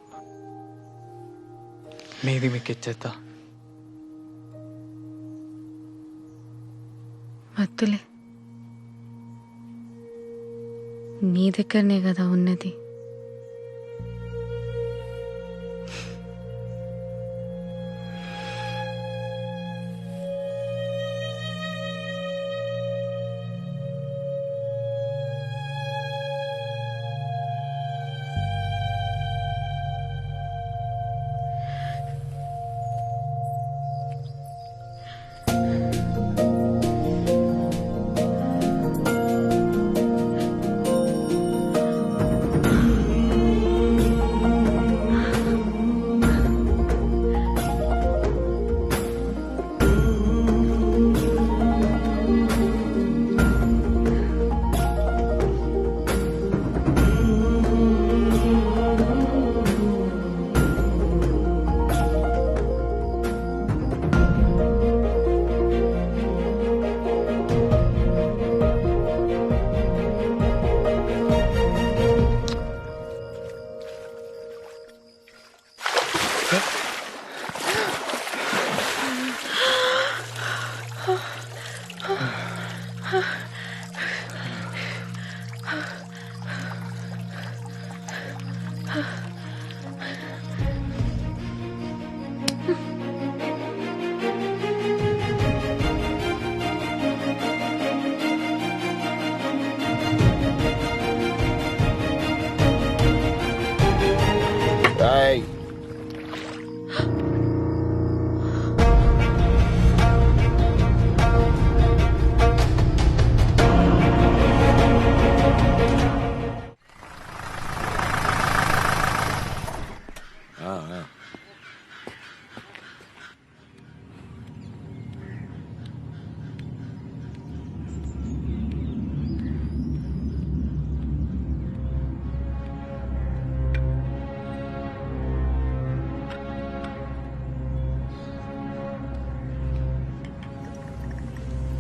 మీది మీకు ఇచ్చేస్తా. వద్దులే, నీ దగ్గరనే కదా ఉన్నది.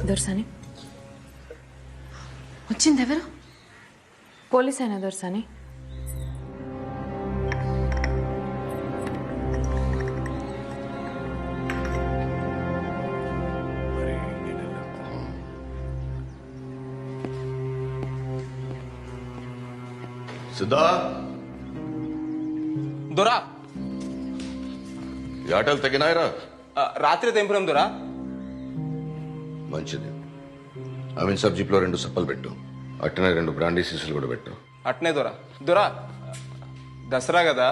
దొరసాని వచ్చింది ఎవరు? పోలీస్ అయినా దొరసాని. సిద్ధా దొరా ఈ ఆటలు తగినాయరా? రాత్రి తెంపురం దొరా. మంచిది. అమీన్ సాబ్ జీప్లో 2 సప్పలు పెట్టు. అట్టనే 2 బ్రాండీ సీసులు కూడా పెట్టు. అట్నే దొరా. దొరా దసరా కదా,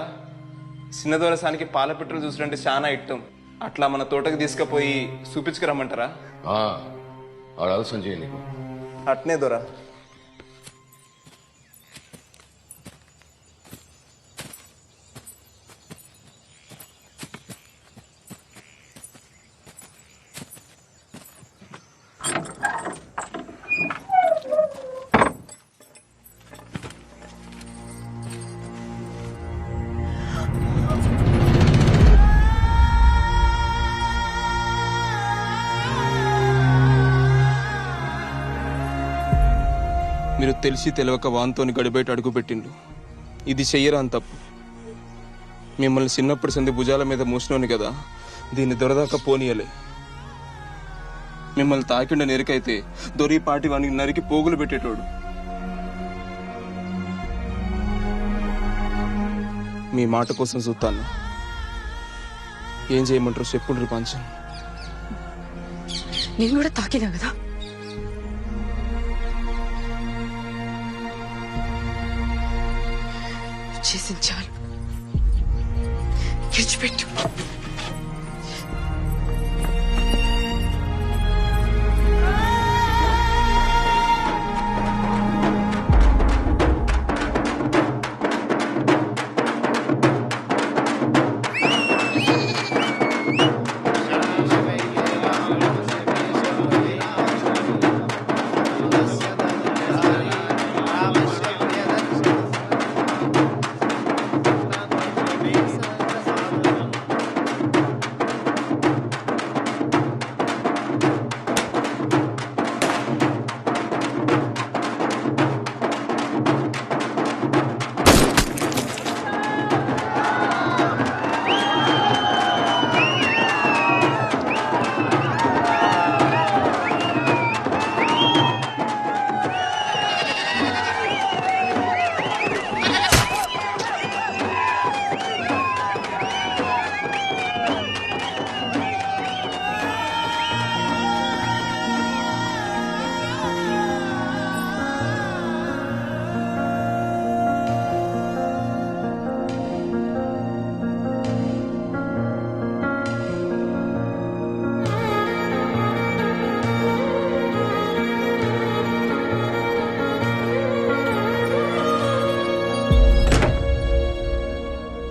చిన్న దొరసానికి పాల పెట్రోల్ చూసినంటే చాలా ఇట్టం. అట్లా మన తోటకి తీసుకుపోయి చూపించుకురమ్మంటారా? ఆడ ఆలస్యం చేయి నీకు. అట్నే దొరా. మీరు తెలిసి తెలియక వాన్తోని గడిబయట అడుగు పెట్టిండు. ఇది చెయ్యరాని తప్పు. మిమ్మల్ని చిన్నప్పటి సంది భుజాల మీద మూసినోని కదా, దీన్ని దొరదాకా పోనీయలే. మిమ్మల్ని తాకిండ నెరికైతే దొరిపాటి వానికి నరికి పోగులు పెట్టేటోడు. మీ మాట కోసం చూస్తాను. ఏం చేయమంటారు చెప్పుండ్రి పంచం. నేను కూడా తాకినా కదా. చేసింది చాలు, విడిచిపెట్టు.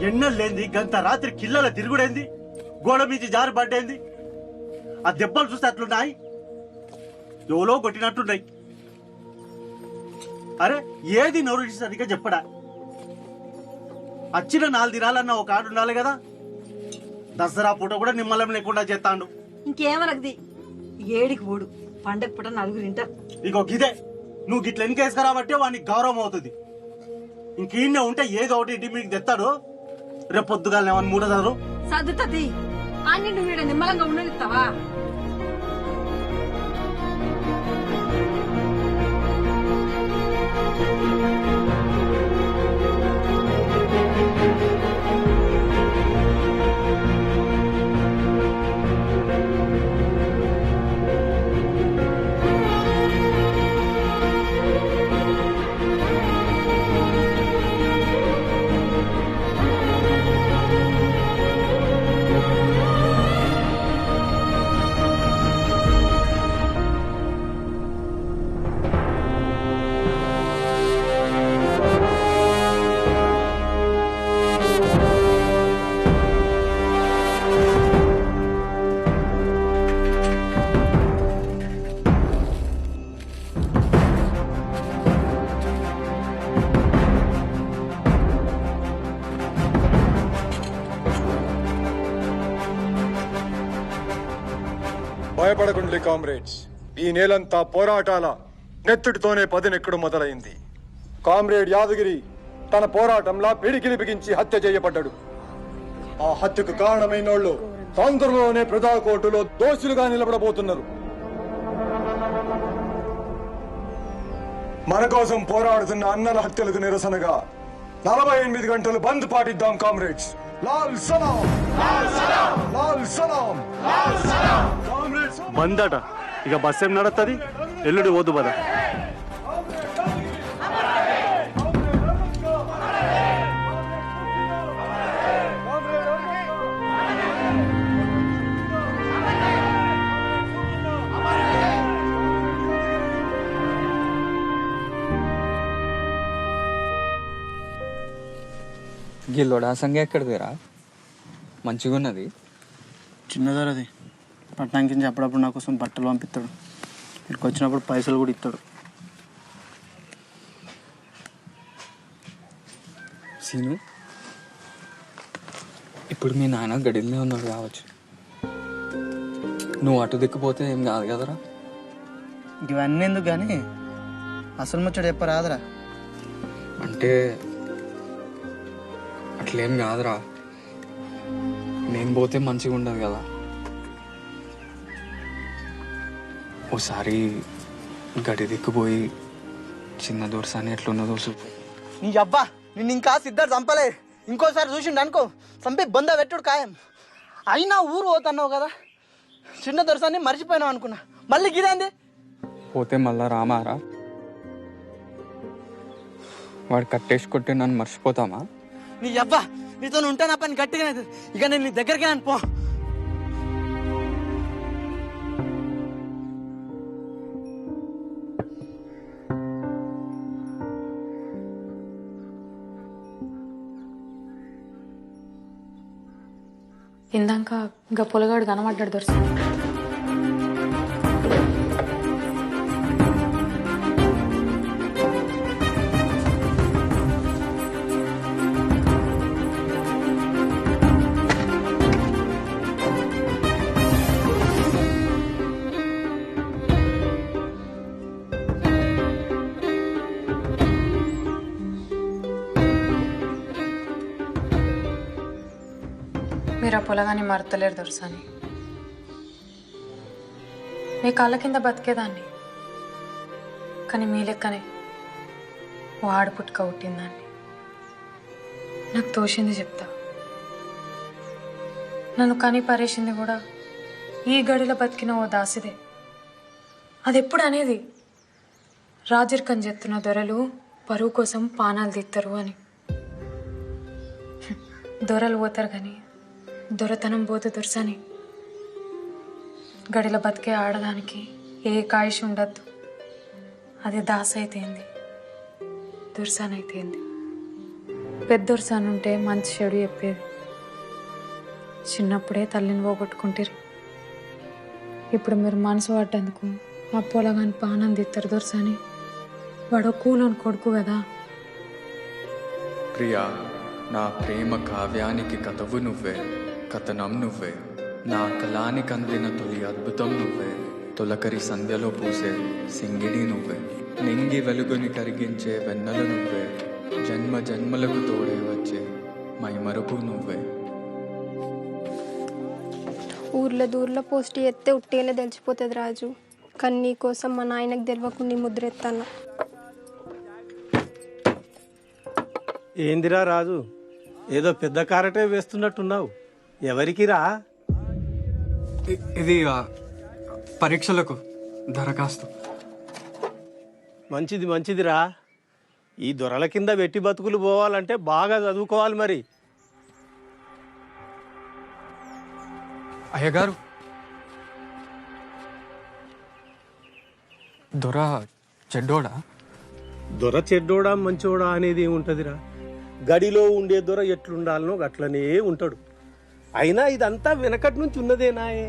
ఎన్నెళ్ళేంది గంత రాత్రి కిల్లల తిరుగుడేంది, గోడ మీద జారి పడ్డేంది. ఆ దెబ్బలు చూస్తే అట్లున్నాయి, ఎవలో కొట్టినట్టున్నాయి. అరే ఏది నోరు సరిగ్గా చెప్పడా? వచ్చిన 4 దినాలన్నా ఒక ఆడు ఉండాలి కదా. దసరా పూట కూడా నిమ్మలం లేకుండా చేస్తాడు. ఇంకేమనకది, ఏడికి పోడు. పండగ పూట 4 ఇంటారు. ఇగో గిదే, నువ్వు గిట్ల ఎన్నికేసుకురాబట్టే వానికి గౌరవం అవుతుంది. ఇంకీన్నే ఉంటే ఏదో ఒకటి ఇంటి మీకు తెస్తాడు. రేపు పొద్దుగాల ఏమన్నా మూడదారు సర్దుతది. అన్ని నువ్వు నిమ్మలంగా ఉండనిస్తావా? భయపడకుండ్లి కామ్రేడ్స్. ఈ నేలంతా పోరాటాల నెత్తుడితోనే పదినెక్కడు మొదలైంది. కామ్రేడ్ యాదగిరి తన పోరాటంలా పిడికిలి బిగించి హత్య చేయబడ్డాడు. ఆ హత్యకు కారణమైనోళ్ళు తొందరలోనే ప్రజాకోర్టులో దోషులుగా నిలబడబోతున్నారు. మన కోసం పోరాడుతున్న అన్నల హత్యలకు నిరసనగా 48 గంటలు బంద్ పాటిద్దాం కామ్రేడ్స్. లాల్ సలాం, లాల్ సలాం, లాల్ సలాం, లాల్ సలాం. కామ్రేడ్స్ బందట ఇక బస్ ఏం నడుస్తుంది, ఎల్లుడి పోదు బద. గిల్లోడా సంగ ఎక్కడిదిరా? మంచిగా ఉన్నది. చిన్నదరది పట్టణానికి నుంచి అప్పుడప్పుడు నా కోసం బట్టలు పంపిస్తాడు. ఇక్కడికి వచ్చినప్పుడు పైసలు కూడా ఇస్తాడు. సీను, ఇప్పుడు మీ నాన్న గడిలో ఉన్నాడు కావచ్చు. నువ్వు అటు దిక్కుపోతే ఏం కాదు కదరా? ఇవన్నీ ఎందుకు కానీ అసలు ముచ్చట చెప్పరాదురా. అంటే అట్లేం కాదురా, నేను పోతే మంచిగా ఉండదు కదా. ఓసారి గడి దిక్కుపోయి చిన్న దొరసాని ఎట్లున్నదో చూపు. నీ అబ్బా నిన్ను ఇంకా సిద్ధార్థ చంపలే. ఇంకోసారి చూసిండు అనుకో చంపి బొంద పెట్టుడు ఖాయం. అయినా ఊరు పోతున్నావు కదా, చిన్న దొరసాన్ని మర్చిపోయినావు అనుకున్నా. మళ్ళీ గిదేంది? పోతే మళ్ళా రామారా? వాడు కట్టేసి కొట్టి నన్ను మర్చిపోతామా? నీ అబ్బా నీతో ఉంటే నా పని గట్టిగానే అవుతుంది. ఇక నేను నీ దగ్గరికి పో. ఇందాక ఇంకా పొలగాడు కనబడ్డాడు దొరసాని. మీరు ఆ పొలగాన్ని మరతలేరు దొరసాని. మీ కాళ్ళ కింద బతికేదాన్ని, కానీ మీ లెక్కనే ఓ ఆడపుట్టుక పుట్టిందాన్ని. నాకు తోచింది చెప్తా. నన్ను కని పరేసింది కూడా ఈ గడిలో బతికిన ఓ దాసిదే. అది ఎప్పుడు అనేది రాజరికం చెప్తున్న దొరలు పరువు కోసం పానాలు తీస్తారు అని. దొరలు పోతారు కానీ దొరతనం పోతే దొరసాని. గడిలో బతికే ఆడదానికి ఏ కాయిష్ ఉండద్దు. అది దాస అయితేంది, దొరసాని అయితేంది. పెద్ద దొరసాని ఉంటే మంచి చెడు చెప్పేది. చిన్నప్పుడే తల్లిని పోగొట్టుకుంటారు. ఇప్పుడు మీరు మనసు పడ్డందుకు ఆ పొలగాని పానం తిత్తారు దొరసాని. వాడు కూలోని కొడుకు కదా. ప్రియా, నా ప్రేమ కావ్యానికి కథవు నువ్వే, కథనం నువ్వే. నా కళానికి అందిన తొలి అద్భుతం నువ్వే. తొలకరి సంధ్యలో పూసే సింగిడి నువ్వే. నింగి వెలుగుని కరిగించే వెన్నెలు నువ్వే. జన్మ జన్మలకు తోడే వచ్చే మైమరుపు నువ్వే. ఊర్లో దూర్లో పోస్ట్ ఎత్తే ఉట్టిగానే తెలిసిపోతుంది రాజు. కానీ నీకోసం మా నాయనకు తెలియకుండా ముద్ర ఎత్తాను. ఏందిరా రాజు, ఏదో పెద్ద కారటే వేస్తున్నట్టున్నావు. ఎవరికి రా? ఇది పరీక్షలకు దరఖాస్తు. మంచిది మంచిదిరా. ఈ దొరల కింద వెట్టి బతుకులు పోవాలంటే బాగా చదువుకోవాలి మరి. అయ్యగారు, దొర చెడ్డోడా? దొర చెడ్డోడా మంచోడా అనేది ఏముంటదిరా? గడిలో ఉండే దొర ఎట్లుండాలనో అట్లనే ఉంటాడు. అయినా ఇదంతా వెనకటి నుంచి ఉన్నదేనాయే.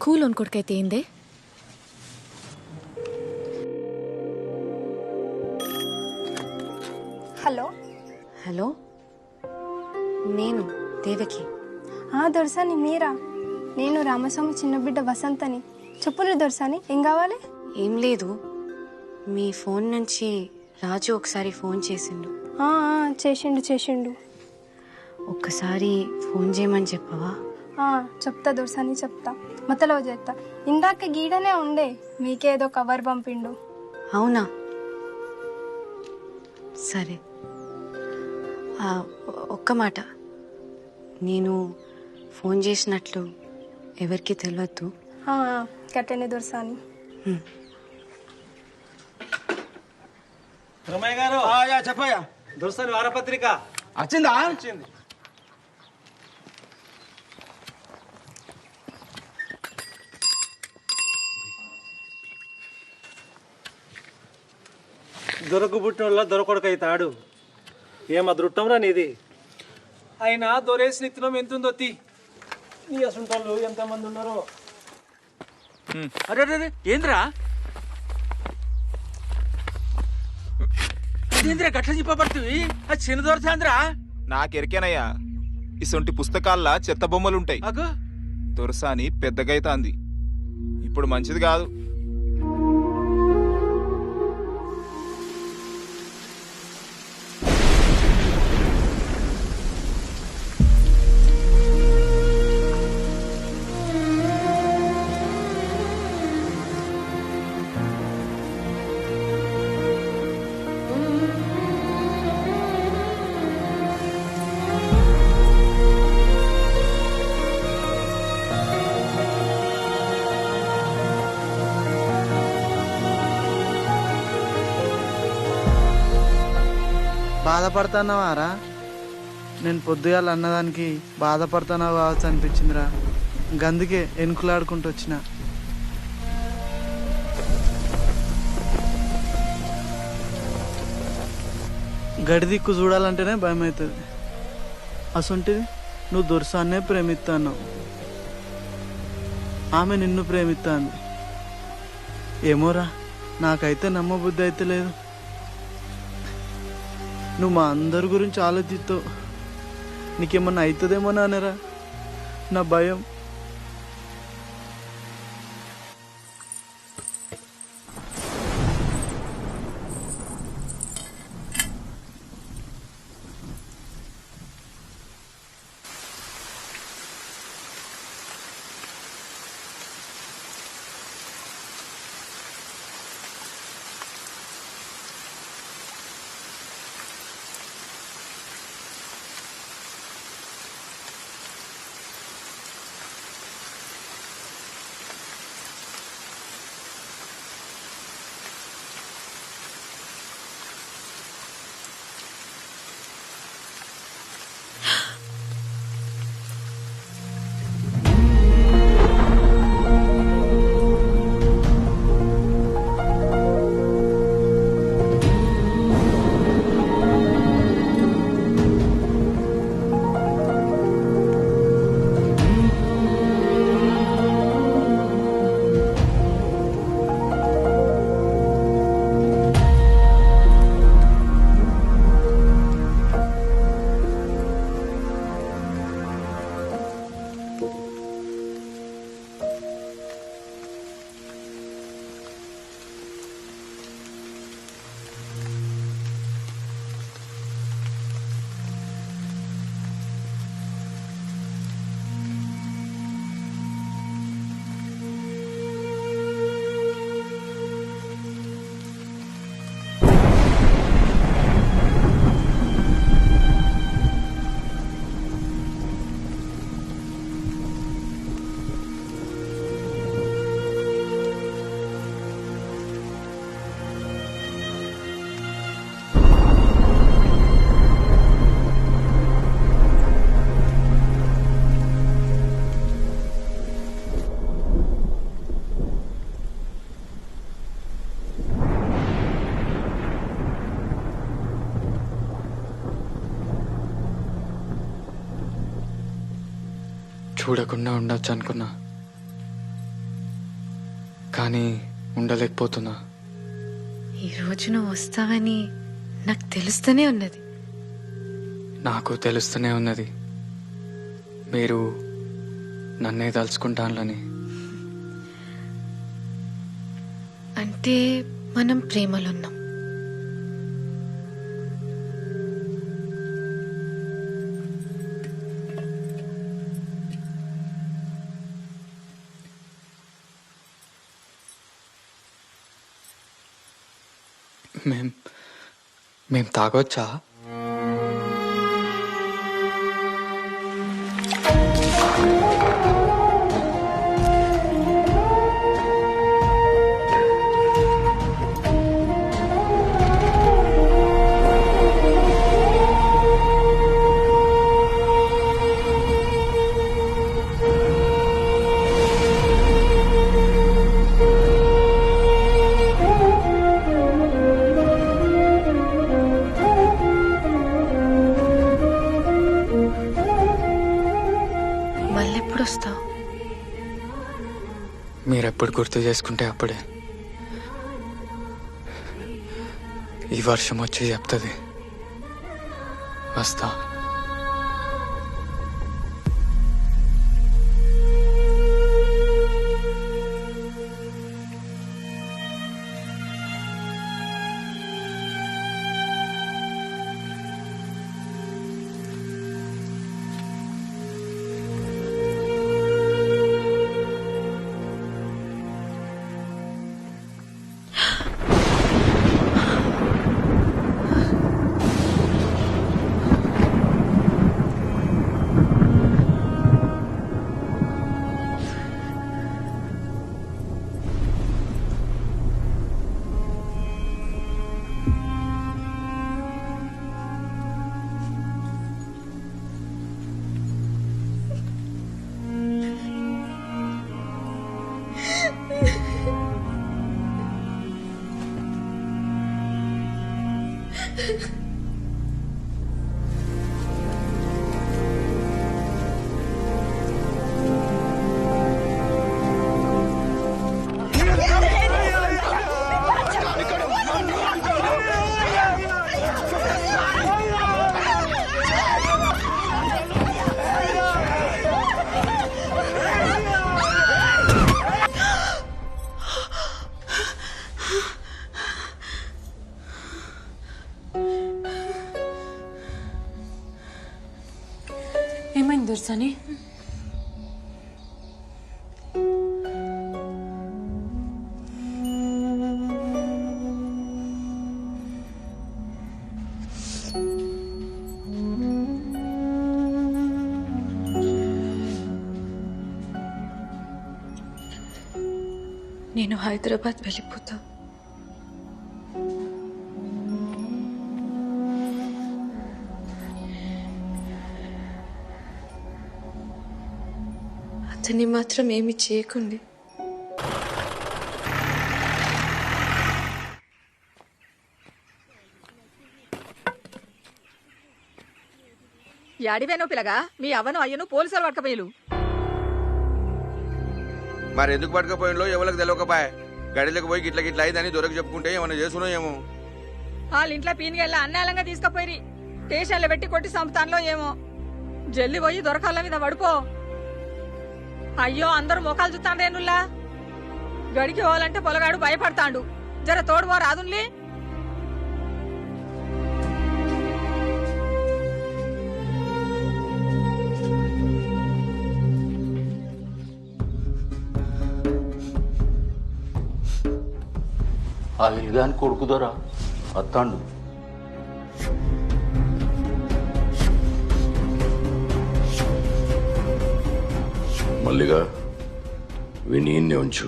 కూలోని కొడుకైతే ఏందే? హలో హలో, నేను దేవకి. దొరసాని మీరా? నేను రామస్వామి చిన్న బిడ్డ వసంతని. చెప్పులు దొరసాని, ఏం కావాలి? ఏం లేదు, మీ ఫోన్ నుంచి రాజు ఒకసారి ఫోన్ చేసిండు. చేసిండు. ఒక్కసారి ఫోన్ చేయమని చెప్పవా? చెప్తా దొరసాని, చెప్తా. మతలో చేస్తా. ఇందాక గీడనే ఉండే, మీకేదో కవర్ పంపిండు. అవునా, సరే. ఒక్క మాట, నేను ఫోన్ చేసినట్లు ఎవరికి తెలియద్దు. కట్టెనే దొరసాని. రమయ్య గారు చెప్పయ్యా. దొరసాని వారపత్రిక వచ్చిందా? వచ్చింది. దొరకు పుట్టినోళ్ళ దొరకొడకైతాడు. ఏం అదృష్టంరా నీది. అయినా దొరేసి నిత్యం ఎంతుందో తీ. నీ అసంటోళ్ళు ఎంతమంది ఉన్నారో. అరే ఏంద్రా ఏంద్రా గట్ల చెప్పబడుతుంది? అది చిన్న దొరసాంద్రా. నాకెరికేనయ్యా, ఇసొంటి పుస్తకాల్లో చెత్త బొమ్మలుంటాయి. దొరసాని పెద్దగైతాంది, ఇప్పుడు మంచిది కాదు. బాధపడుతున్నావారా? నేను పొద్దుగాల అన్నదానికి బాధపడుతున్నావు కావచ్చు అనిపించిందిరా. గందుకే ఎనుకులాడుకుంటూ వచ్చిన. గడి దిక్కు చూడాలంటేనే భయం అవుతుంది. అసొంటిది నువ్వు దొరసాన్నే ప్రేమిస్తున్నావు, ఆమె నిన్ను ప్రేమిస్తాను. ఏమోరా, నాకైతే నమ్మబుద్ధి అయితే లేదు. నువ్వు మా అందరి గురించి ఆలోచిస్తావు, నీకేమన్నా అవుతుందేమో నానేరా నా భయం. చూడకుండా ఉండొచ్చు అనుకున్నా, కానీ ఉండలేకపోతున్నా. ఈరోజు నువ్వు వస్తావని నాకు తెలుస్తూనే ఉన్నది. నాకు తెలుస్తూనే ఉన్నది మీరు నన్నే తలుచుకుంటానని. అంటే మనం ప్రేమలో ఉన్నాం. మేం తాగొచ్చా? మళ్ళెప్పుడు వస్తావు? మీరెప్పుడు గుర్తు చేసుకుంటే అప్పుడే. ఈ వర్షం వచ్చి చెప్తుంది వస్తా. ఏమైంది దొర్సని? నేను హైదరాబాద్ వెళ్ళిపోతా. అతన్ని మాత్రం ఏమి చేయకండి. యాడివేనో పిల్లగా మీ అవ్వను అయ్యను పోలీసులు పట్టకపోయారు. మరి ఎందుకు పట్టుకపోయినలో ఎవరికి తెలియకపాయ. గడిలోకి పోయి గిట్ల గిట్ల అయిందని దొరికి చెప్పుకుంటే ఏమన్నా చేసుకున్నాం ఏమో. వాళ్ళ ఇంట్లో పీనిగెళ్ళ అన్నాలంగా తీసుకుపోయి స్టేషన్లో పెట్టి కొట్టి సంపుతాన్లో ఏమో. జల్లి పోయి దొరకాల మీద పడిపో. అయ్యో అందరూ మోకాలు చూస్తాండ్రేనుల్లా. గడికి పోవాలంటే పొలగాడు భయపడతాండు. జర తోడు పో రాదున్లీ. ఆ ఇల్గాని కొడుకుదోరా అత్తాండు. మల్లిగా వినీన్నే ఉంచు.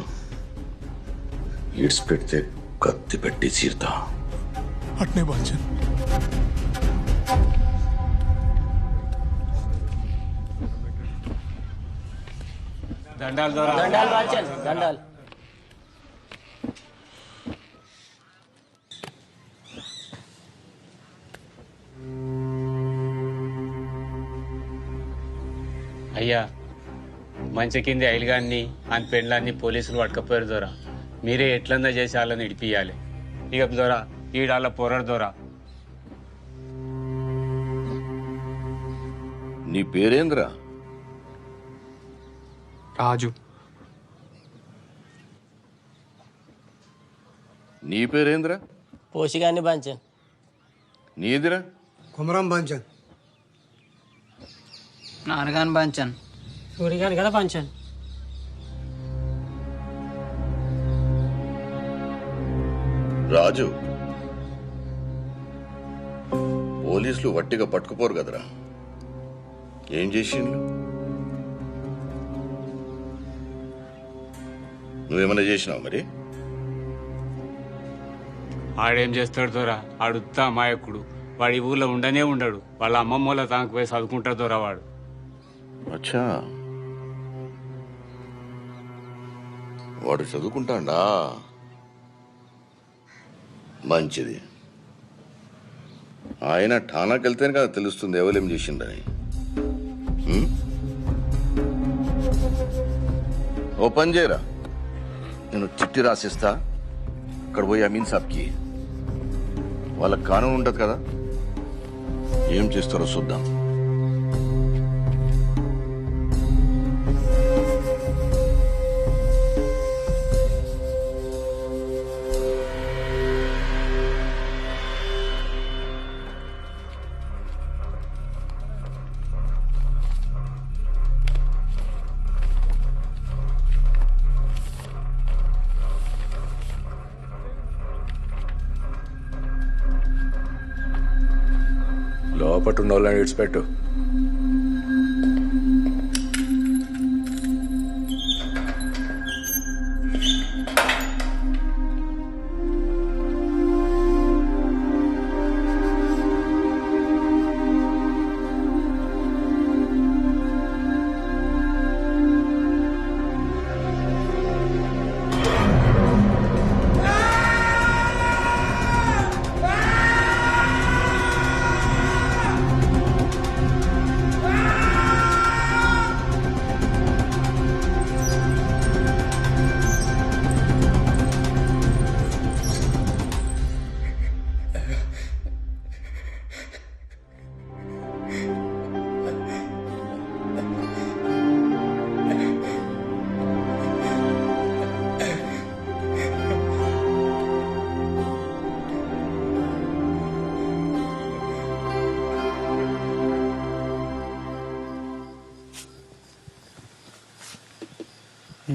ఈడ్స్ పెడితే కత్తి పెట్టి చీరుతా. అట్నే బాచన్. దండాలు దొరా. దండాలు బాచన్ దండాలు. అయ్యా మంచి కింది ఐలుగాన్ని అని పెండ్లాన్ని పోలీసులు పట్టుకపోయారు దొరా. మీరే ఎట్లన్నా చేసి వాళ్ళని ఇడిపియాలి. ఇక దొర ఈడాళ్ళ పొరడు దొర. నీ పేరేంద్రా? రాజు. నీ పేరేంద్రా? పోషిగాన్ని పంచన్. నీదిరా? కుమరం పంచన్. నాన్నగాని పంచన్. సూర్యగాని కదా పంచన్. రాజు, పోలీసులు వట్టిగా పట్టుకుపోరు కదరా, ఏం చేసిండ్లు? నువ్వేమన్నా చేసినావు మరి? ఆడేం చేస్తాడు దొర, ఆడుతా అమాయకుడు. వాడి ఊళ్ళో ఉండనే ఉండడు. వాళ్ళ అమ్మమ్మ వాళ్ళ తానికి పోయి చదువుకుంటాడు దొర వాడు. అచ్చా, వాడు చదువుకుంటాడా? మంచిది. ఆయన ఠానాకి వెళ్తేనే కదా తెలుస్తుంది ఎవరేం చేసిండని. ఓ పని చేయరా, నేను చిట్టి రాసిస్తా, అక్కడ పోయి అమీన్ సాబ్కి. వాళ్ళకి కానూన్ ఉంటుంది కదా, ఏం చేస్తారో చూద్దాం. లోపట్టున్న వాళ్ళని విడిచిపెట్టు.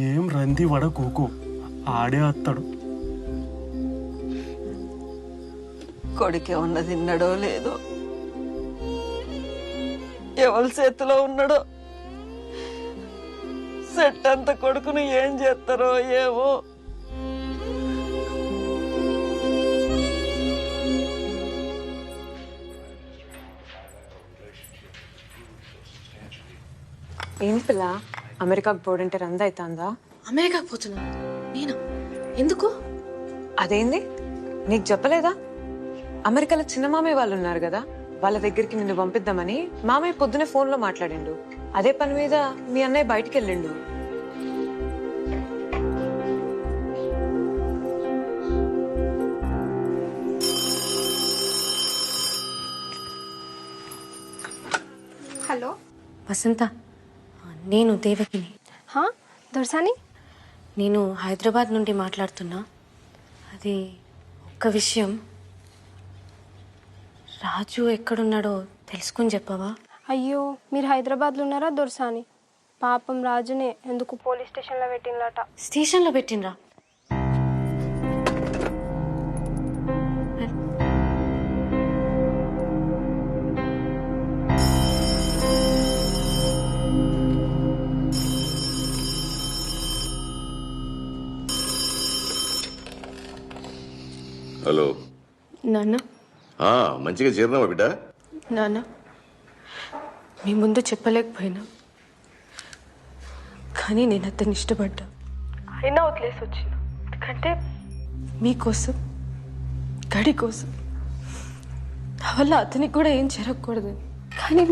ఏం రంది వడ కూకు, ఆడే అత్తడు. కొడుకే ఉన్న తిన్నాడో లేదో, ఎవరి చేతిలో ఉన్నాడో, సెట్ అంత కొడుకును ఏం చేస్తారో ఏమో. ఏం పిల్ల, అమెరికాకు పోడంటే రంద అవుతుందా? అమెరికాకు పోతున్నా నేను? ఎందుకు? అదేంది, నీకు చెప్పలేదా? అమెరికాలో చిన్న మామయ్య వాళ్ళు ఉన్నారు కదా, వాళ్ళ దగ్గరికి నిన్ను పంపిద్దామని మామయ్య పొద్దునే ఫోన్లో మాట్లాడిండు. అదే పని మీద మీ అన్నయ్య బయటికి వెళ్ళిండు. హలో వసంత, నేను దేవకిని. దొరసాని, నేను హైదరాబాద్ నుండి మాట్లాడుతున్నా. అది ఒక్క విషయం, రాజు ఎక్కడున్నాడో తెలుసుకుని చెప్పవా? అయ్యో మీరు హైదరాబాద్లో ఉన్నారా దొరసాని? పాపం రాజునే ఎందుకు పోలీస్ స్టేషన్లో పెట్టినట. స్టేషన్లో పెట్టినరా? హలో నాన్న. మంచిగా చేరినావా బిడ్డ? నాన్న, మీ ముందు చెప్పలేకపోయినా, కానీ నేను అతన్ని ఇష్టపడ్డా. అయినా వదిలేసి వచ్చిన, ఎందుకంటే మీకోసం, గడి కోసం. నా వల్ల అతనికి కూడా ఏం జరగకూడదు. కానీ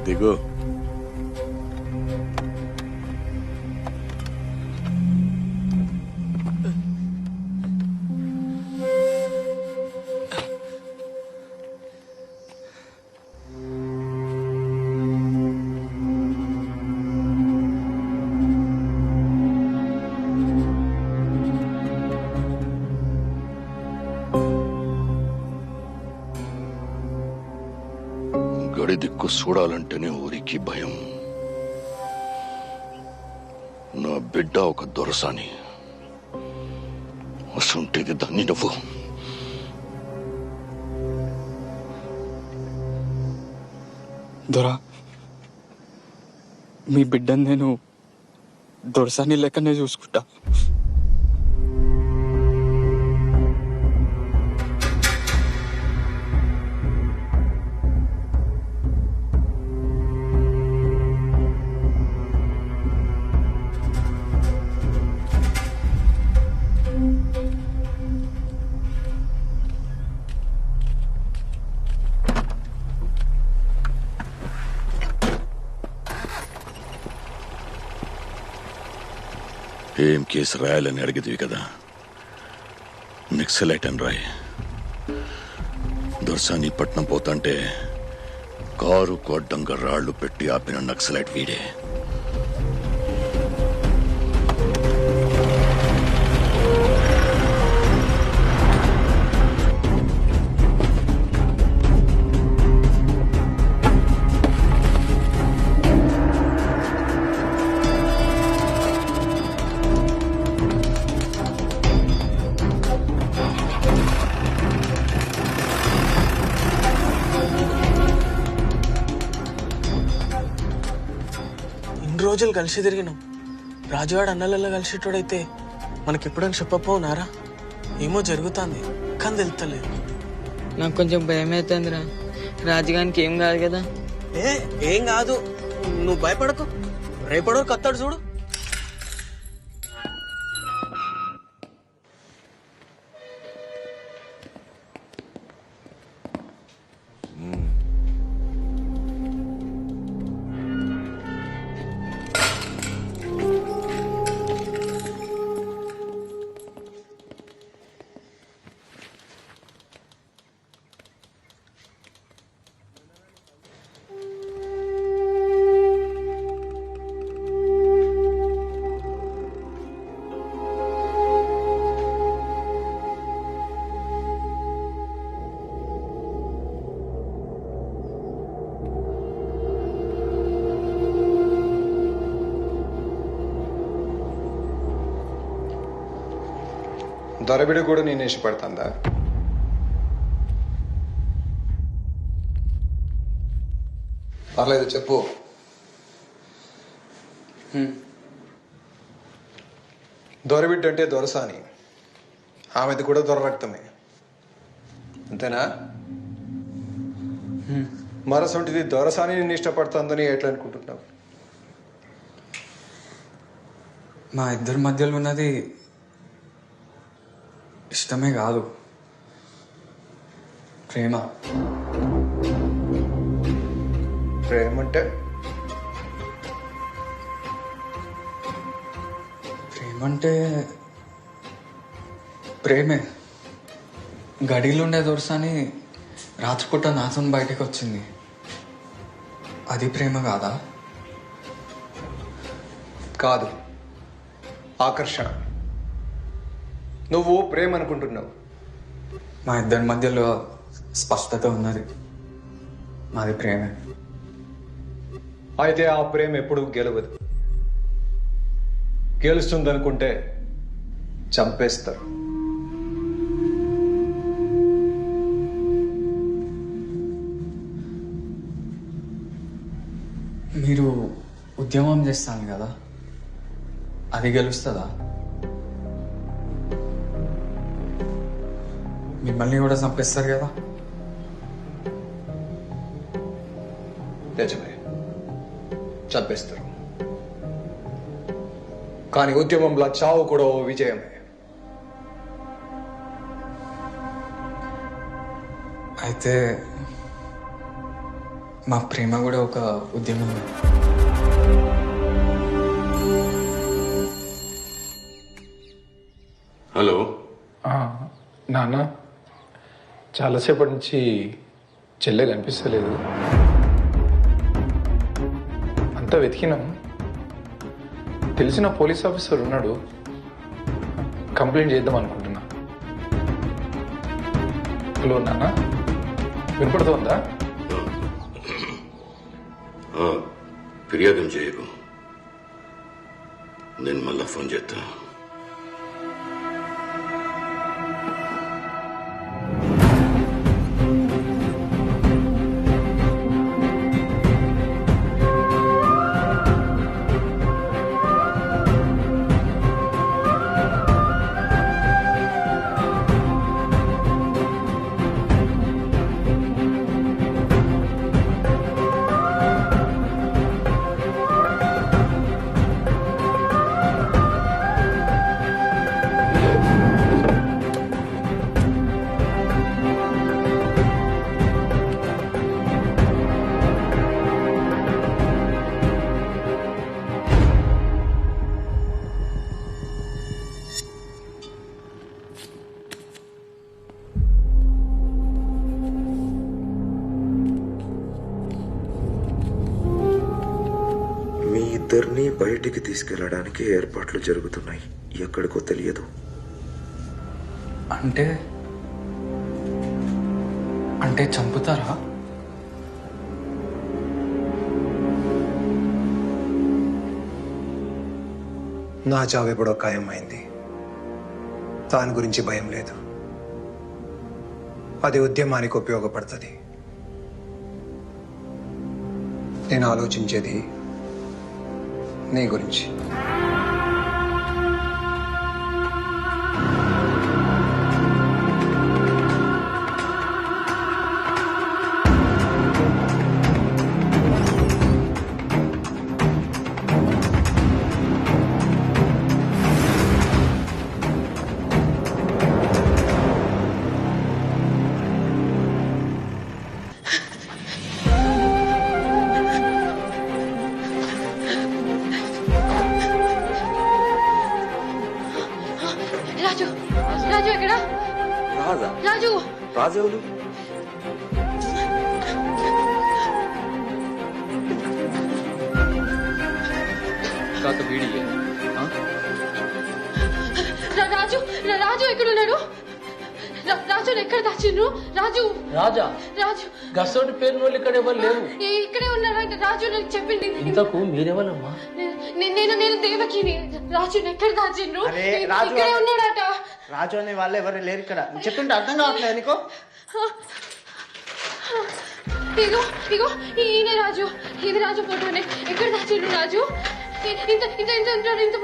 దిగు. గడి దిక్కు చూడాలంటేనే ఊరికి భయం. నా బిడ్డ ఒక దొరసాని, అసంటేది దాన్ని నువ్వు. దొరా, మీ బిడ్డను నేను దొరసాని లెక్కనే చూసుకుంటా. ఏం కేసు రాయాలని అడిగిదివి కదా, నక్సలైట్ అని రాయి. దొరసాని పట్నం పోతంటే కారు కొడ్డంగా రాళ్లు పెట్టి ఆపిన నక్సలైట్ వీడే. రోజులు కలిసి తిరిగినాం. రాజువాడు అన్నలలో కలిసేటోడైతే మనకెప్పుడని చెప్పపోనారా? ఏమో జరుగుతుంది కానీ తెలుస్తలేదు. నాకు కొంచెం భయం అవుతుందిరా. రాజుగానికి ఏం కాదు కదా? ఏం కాదు, నువ్వు భయపడకు. రేపడో కత్తాడు చూడు. దొరబిడ కూడా నేను ఇష్టపడుతుందా? పర్లేదు చెప్పు. దొరబిడ్డ అంటే దొరసాని, ఆమెది కూడా దొర రక్తమే, అంతేనా? మరసొంటిది దొరసాని నిన్ను ఇష్టపడుతుందని ఎట్లా అనుకుంటున్నావు? మా ఇద్దరి మధ్యలో ఉన్నది ఇష్టమే కాదు, ప్రేమ. ప్రేమ అంటే? ప్రేమ అంటే ప్రేమే. గడిలో ఉండే దొరసాని రాత్రిపూట నాతో బయటకు వచ్చింది. అది ప్రేమ కాదా? కాదు, ఆకర్షణ. నువ్వు ప్రేమ అనుకుంటున్నావు. మా ఇద్దరి మధ్యలో స్పష్టత ఉన్నది, మాది ప్రేమే. అయితే ఆ ప్రేమ ఎప్పుడు గెలవదు. గెలుస్తుందనుకుంటే చంపేస్తారు. మీరు ఉద్యమం చేస్తాను కదా, అది గెలుస్తుందా? మిమ్మల్ని కూడా చంపేస్తారు కదా. నిజమే, చంపేస్తారు. కానీ ఉద్యమంలో చావు కూడా ఓ విజయమే. అయితే మా ప్రేమ కూడా ఒక ఉద్యమమే. హలో నాన్న, చాలాసేపటి నుంచి చెల్లె కనిపిస్తలేదు. అంతా వెతికినాం. తెలిసిన పోలీస్ ఆఫీసర్ ఉన్నాడు, కంప్లైంట్ చేద్దాం అనుకుంటున్నా. హలో నాన్న, వినపడుతోందా? ఫిర్యాదు చేయకు, నేను మళ్ళా ఫోన్ చేస్తా. ఇద్దరిని బయటికి తీసుకెళ్లడానికి ఏర్పాట్లు జరుగుతున్నాయి. ఎక్కడికో తెలియదు. అంటే చంపుతారా? నా చావు ఎప్పుడో ఖాయమైంది. దాని గురించి భయం లేదు. అది ఉద్యమానికి ఉపయోగపడుతుంది. నేను ఆలోచించేది నీ గురించి. రాజు, రాజు ఎక్కడ? రాజు, రాజేవులు కాక వీడి రాజు, రాజు ఎక్కడ ఉన్నాడు? రాజుని ఎక్కడ దాచిండ్రు? రాజు, రాజా, రాజు గసోటి పేరు వాళ్ళు ఇక్కడ ఎవరు లేరు. ఇక్కడే ఉన్నాడు రాజు, నాకు చెప్పింది. ఇంతకు మీరెవరమ్మా? నేను దేవకిని. రాజుని ఎక్కడ దాచిండ్రు? అరే, రాజు ఇక్కడే ఉన్నాడట. రాజు అనే వాళ్ళు ఎవరు లేరు ఇక్కడ. చెప్తుంటే అర్థం కావట్లేదు నీకు? ఇగో ఇగో ఈయనే రాజు. ఇది రాజు ఫోటోనే. ఎక్కడ దాచిండ్రు రాజు? ఇంత ఇంత ఇంత ఇంత ఇంత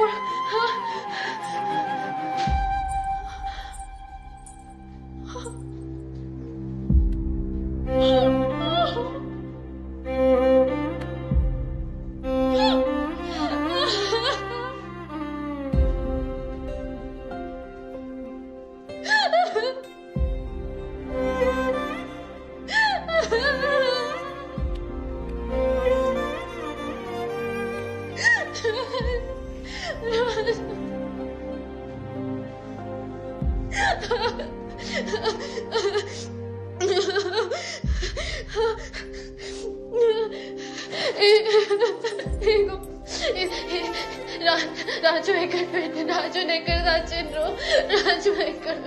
రాజు ఎక్కడ పెట్టిన? రాజుని ఎక్కడ దాచిండ్రు? రాజు ఎక్కడ?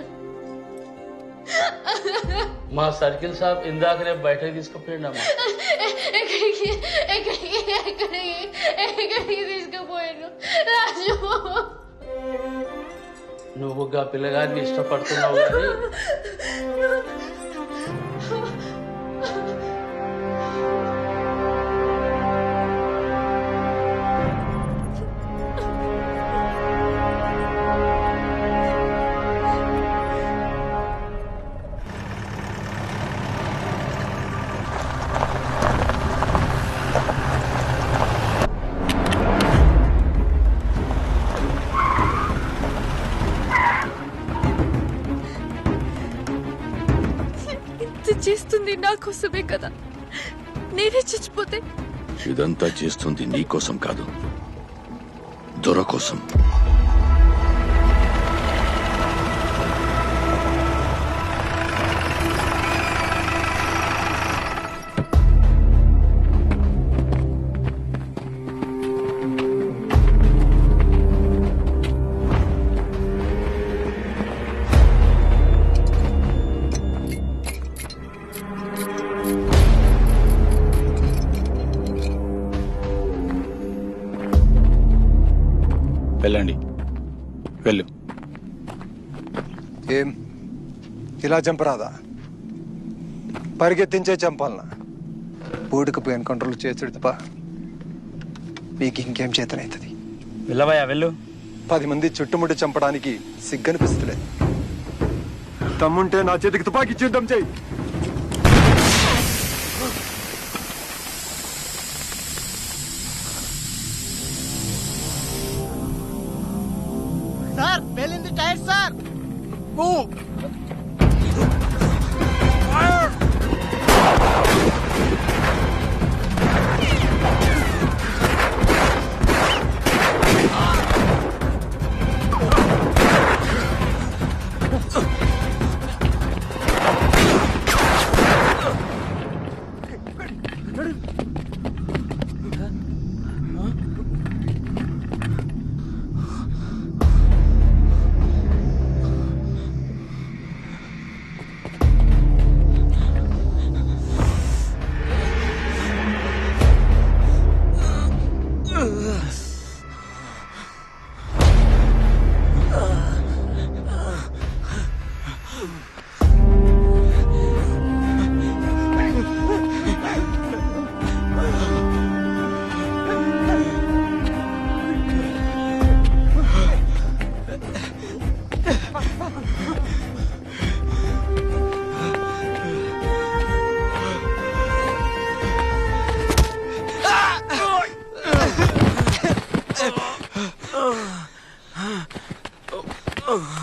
మా సర్కిల్ సాబ్ ఇందాకనే బయటకు తీసుకుపోయిండమ్మా. ఎక్కడికి ఎక్కడికి ఎక్కడికి ఎక్కడికి తీసుకుపోయాను రాజు? నువ్వు గా పిల్లగారిని ఇష్టపడుతున్నావు కానీ నా కోసమే కదా. నేనే చచ్చిపోతే ఇదంతా చేస్తుంది నీ కోసం కాదు, దొర కోసం. వెళ్ళండి, వెళ్ళు. ఏం ఇలా చంపరాదా? పరిగెత్తించే చంపాలనా? బూడికి ఎన్కౌంటర్లు చేసుడు తప్ప మీకు ఇంకేం చేతనవుతుంది? వెళ్ళవయ్యా, వెళ్ళు. 10 మంది చుట్టుముట్టి చంపడానికి సిగ్గనిపిస్తలేదు. తమ్ముంటే నా చేతికి తుపాకీ యుద్ధం చేయి. సార్ పేలింది టైర్ సార్.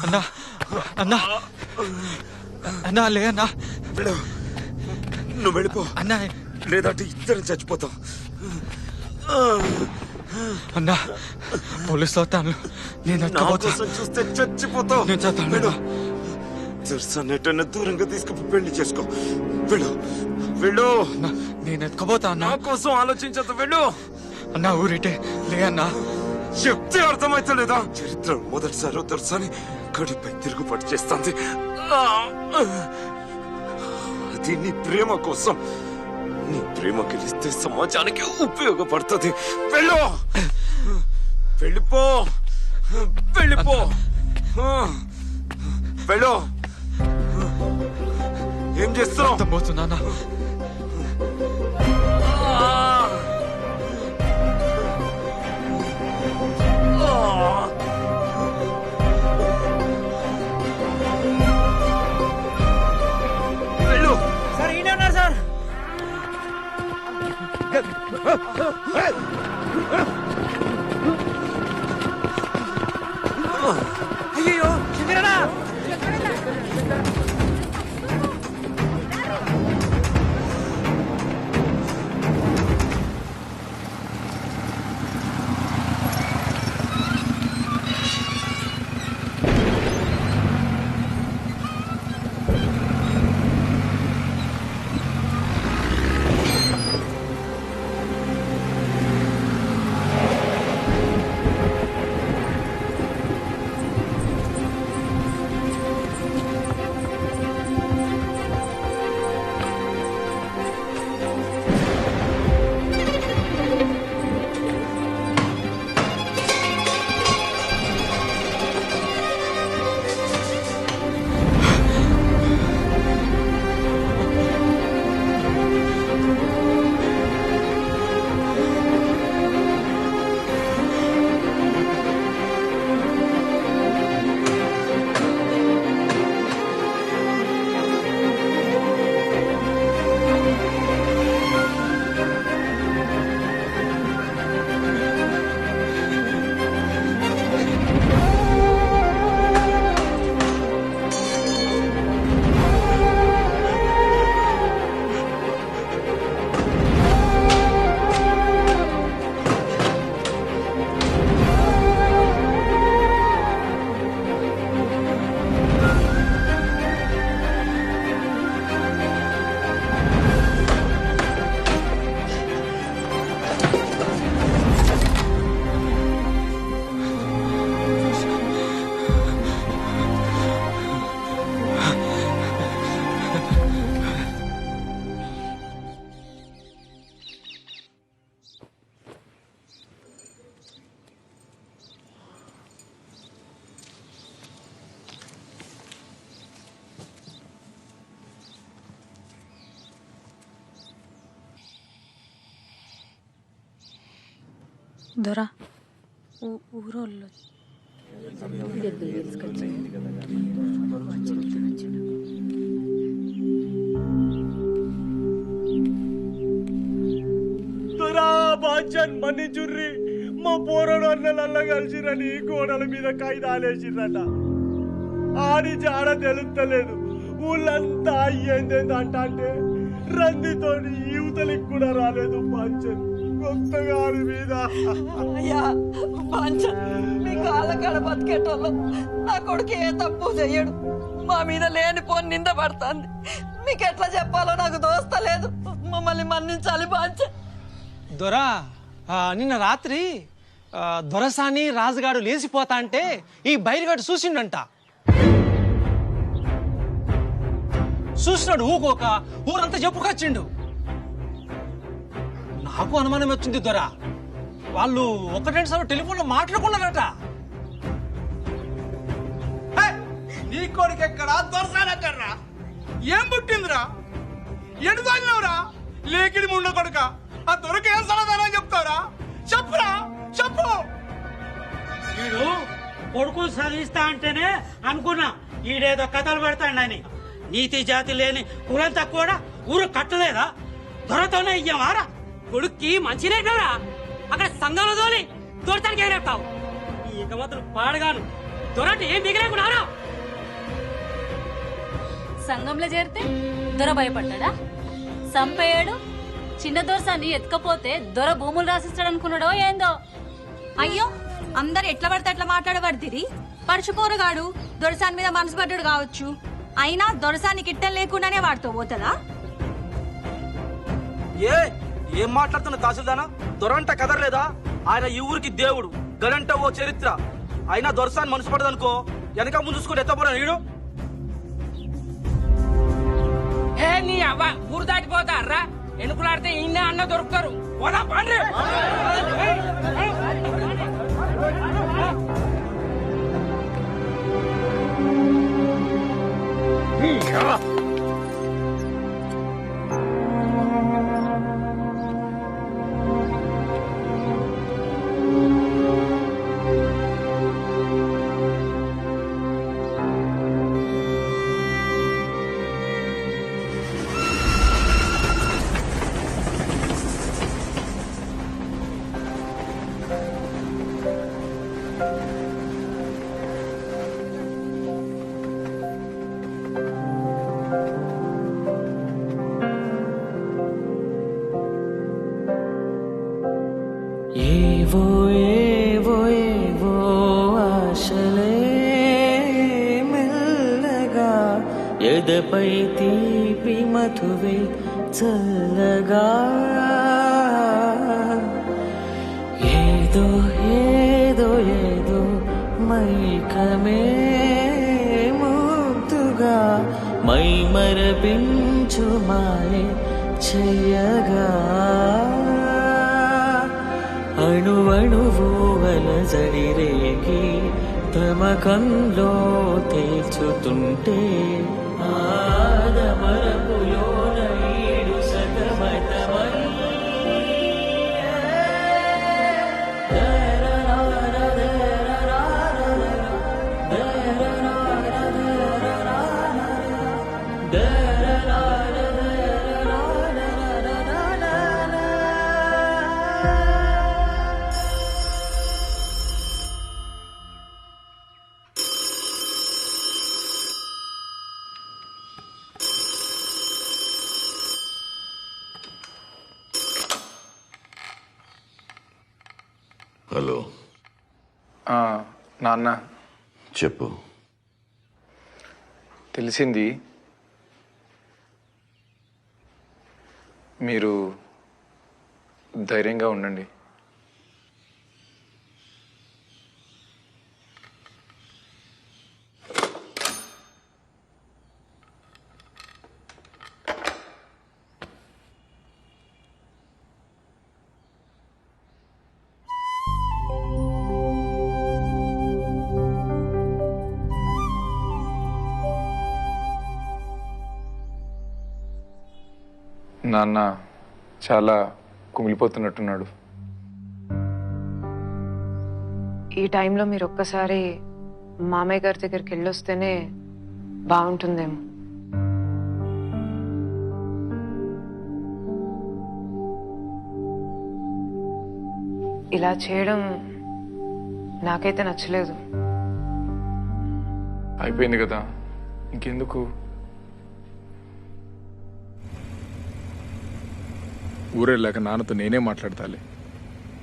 అన్నా అన్నా అన్నా లే అన్నా, నువ్వు వెళ్ళిపో అన్నా, లేదంటే ఇద్దరం చచ్చిపోతాం. అన్నా పోలీసులు వస్తాను, నేను చూస్తే చచ్చిపోతావు. నేను చస్తాను. దర్శనెట్టన్నా దూరంగా తీసుకుని పెళ్లి చేసుకో. వెళ్ళు వెళ్ళు. నేను ఎత్తుకోపోతా అన్నా. నా కోసం ఆలోచించదు. వెళ్ళు అన్నా. ఊరిటే లే అన్నా. చెప్తే అర్థమైతలేదా? చరిత్ర మొదటిసారి దర్శని గడిపై తిరుగుబాటు చేస్తుంది. అది నీ ప్రేమ కోసం. నీ ప్రేమ గెలిస్తే సమాజానికి ఉపయోగపడుతుంది. వెళ్ళు వెళ్ళిపో వెళ్ళిపో వెళ్ళు. ఏం చేస్తున్నావు? పోతున్నా. వెళ్ళు. సార్ ఈయన ఉన్నారు సార్. అయ్యో శంకరనా. దొరా ఊరోళ్ళు దొరా బాచన్ మన్నిచుర్రి మా పోరడు అన్నలల్ల కలిసిరని గోడల మీద కాయిదాలేసిరట ఆడి జాడ తెలుస్తలేదు ఊళ్ళంతా అయ్యేందేందంట అంటే రందితోని యువతలికి కూడా రాలేదు బాచన్ కొత్తగా ఆడి మీద అయ్యా పంచ మీ కాళ్ళకాడ బతికేటోళ్ళు నా కొడుకు ఏ తప్పు చెయ్యడు మా మీద లేనిపోని నింద పడుతుంది మీకు ఎట్లా చెప్పాలో నాకు దోస్తలేదు మమ్మల్ని మన్నించాలి పంచ. దొరా నిన్న రాత్రి దొరసాని రాజుగాడు లేచిపోతా అంటే ఈ బైరుగాడు చూసిండంట. చూసినాడు ఊకోక ఊరంతా చెప్పుకొచ్చిండు. నాకు అనుమానం వచ్చింది దొరా, వాళ్ళు ఒకటే సార్లు టెలిఫోన్లో మాట్లాడుకున్నారట. నీ కొడుకు ఎక్కడా దొరసానక్కడ్రా ఏం పుట్టిందిరా ఎడు తోలినవురా లేకిడి ముండ కొడుక ఆ దొరక ఏం సమాధానం చెప్తావురా చెప్పురా చెప్పు. వీడు కొడుకులు చదివిస్తా అంటేనే అనుకున్నా ఈడేదో కథలు పెడతాడని. నీతి జాతి లేని కులం తక్కువ ఊరు కట్టలేదా దొరతోనే ఇయ్యమారా. కొడుక్కి మంచినేటవరా అక్కడ సంఘంలో తోలి దొరతానికి ఏరేస్తావు. ఈ ఇకమతులు పాడగాను దొరటి ఏం మిగిలేకున్నారా. సంఘంలో చేరితే దొర భయపడ్డా సంపేయడు. చిన్న దొరసాన్ని ఎత్తుకపోతే దొర భూములు రాసిస్తాడు అనుకున్నాడో ఏందో. అయ్యో అందరు ఎట్లా పడితే అట్లా మాట్లాడబడితిరి. పడుచుపోరగాడు దొరసాని మీద మనసు పడ్డాడు కావచ్చు, అయినా దొరసానికి ఇట్టం లేకుండానే వాడుతూ పోతుందా. ఏం మాట్లాడుతున్న తహసీల్దానా? దొరంట కదరలేదా? ఆయన ఈ ఊరికి దేవుడు, గడంట ఓ చరిత్ర. అయినా దొరసాన్ని మనసు పడదనుకో వెనక ముందు చూసుకుని ఎత్తపడ నీడు. నీ అవ్వ ఊరు దాటిపోతారా ఎనుకులాడితే ఇన్నే అన్న దొరుకుతారు. పోదా పండ్రి. ఏవో ఏవో ఏవో ఆశలే మెల్లగా ఎదపై తీపి మధువే చల్లగా ఏదో ఏదో ఏదో మైకమే ముద్దుగా మై మరపించు మాయే చెయ్యగా అణువణువు అలజడి రేగి తమకంలో తేల్చుతుంటే ఆదమరపులో నైడు సగమతమై హలో నాన్న చెప్పు. తెలిసింది మీరు ధైర్యంగా ఉండండి. నాన్న చాలా కుమిలిపోతున్నట్టున్నాడు. ఈ టైంలో మీరు ఒక్కసారి మామయ్య గారి దగ్గరికి వెళ్ళొస్తేనే బాగుంటుందేమో. ఇలా చేయడం నాకైతే నచ్చలేదు. అయిపోయింది కదా, ఇంకెందుకు? ఊరెళ్ళాక నాన్నతో నేనే మాట్లాడతాలే,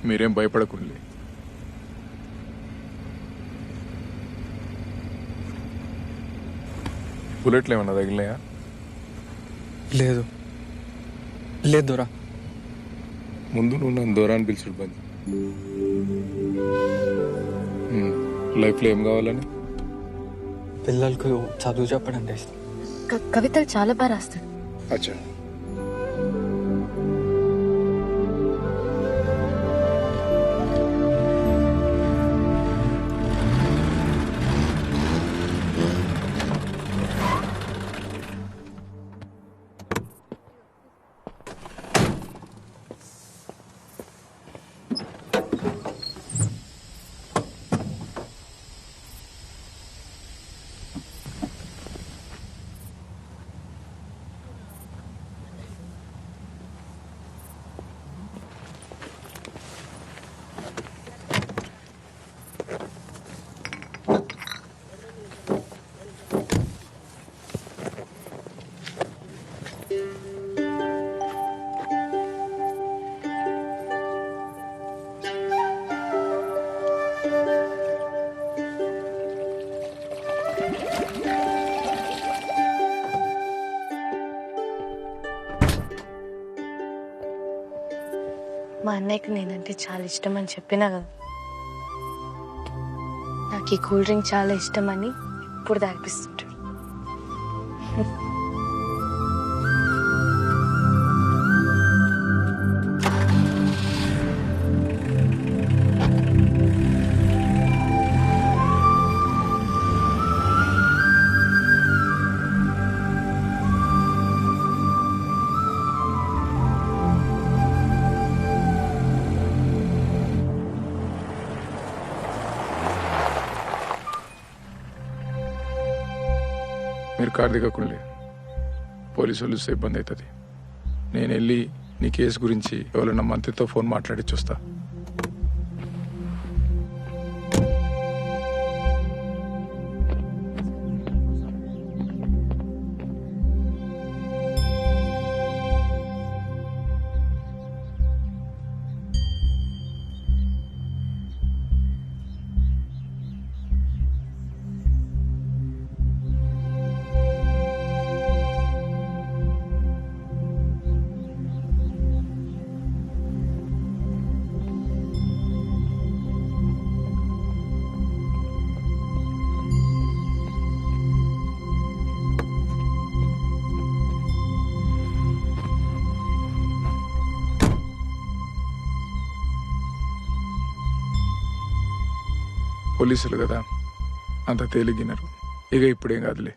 మీరేం భయపడకుండి. బుల్లెట్లు ఏమన్నా తగిలినాయా? లేదు లేదు దొరా. ముందు నువ్వు నన్ను దూరా అని పిలిచుడు బంద్. లైఫ్లో ఏం కావాలని? పిల్లలకు చదువు చెప్పడం ఇష్టం. కవితలు చాలా బాగా రాస్తాడు. అచ్చా, మా అన్నయ్యకి నేనంటే చాలా ఇష్టం అని చెప్పినా కదా. నాకు ఈ కూల్ డ్రింక్ చాలా ఇష్టం అని ఇప్పుడు తాగిపిస్తుంటాడు. మీరు కారు దిగకుండే, పోలీసు వాళ్ళు చూస్తే ఇబ్బంది అవుతుంది. నేను వెళ్ళి నీ కేసు గురించి ఎవరైనా మంత్రితో ఫోన్ మాట్లాడి చూస్తా. పోలీసులు కదా, అంత తేలిగినారు. ఇక ఇప్పుడేం కాదులే.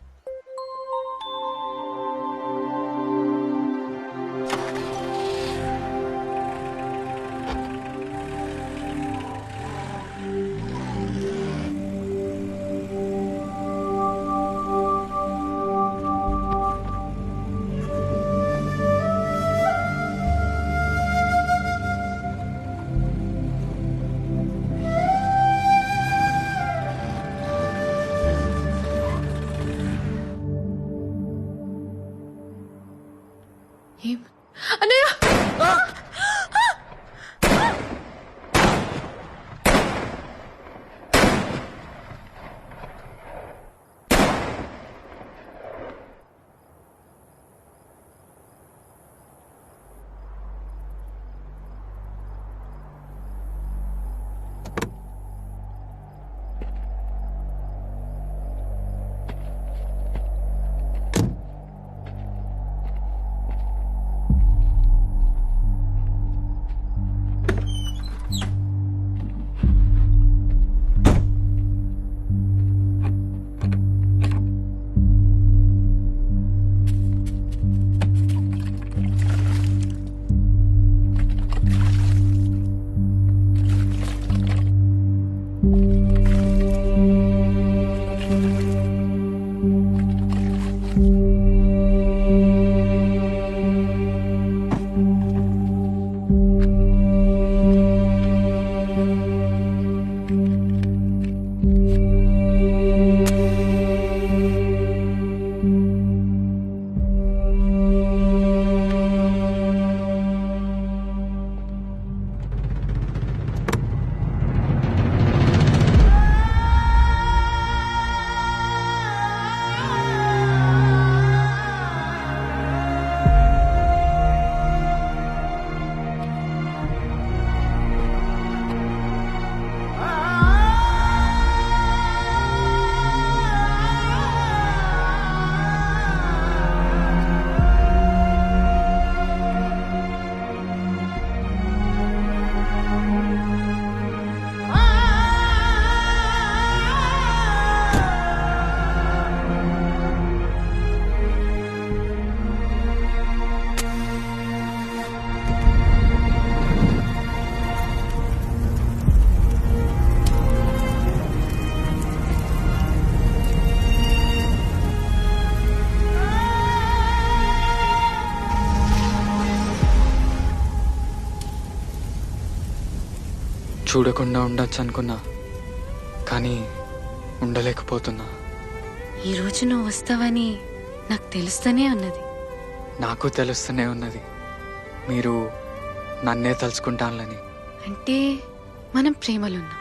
చూడకుండా ఉండొచ్చు అనుకున్నా, కానీ ఉండలేకపోతున్నా. ఈరోజు నువ్వు వస్తావని నాకు తెలుస్తూనే ఉన్నది. నాకు తెలుస్తూనే ఉన్నది మీరు నన్నే తలుచుకుంటానులని. అంటే మనం ప్రేమలున్నాం.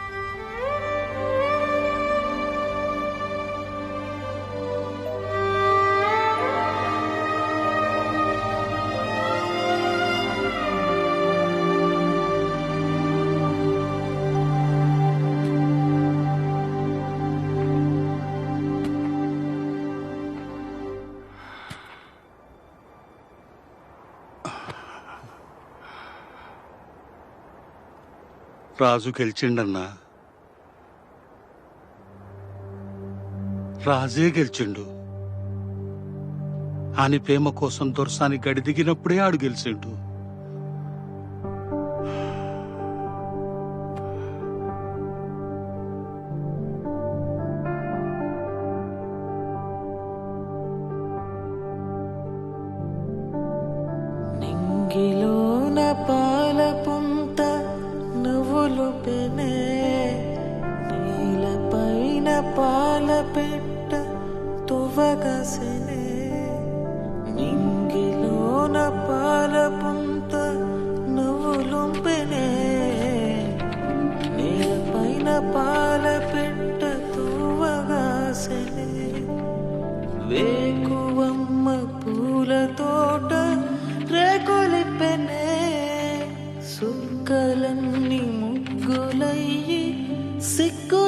రాజు గెలిచిండన్నా. రాజే గెలిచిండు. ఆని ప్రేమ కోసం దొరసాని గడి దిగినప్పుడే ఆడు గెలిచిండు. నింగిలోన పాల పుంత నువ్వులు పెనే, నీలపైన పాల పెట్ట తువ్వగసెనే. నింగిలోన పాల పుంత నువ్వులు పెనే, నీలపైన పాల పెట్ట తువ్వగసెనే. వేకువమ్మ పూల తోట రేకులిపెనే, సుక్కలన్నీ ముగ్గులయ్యి సిగ్గు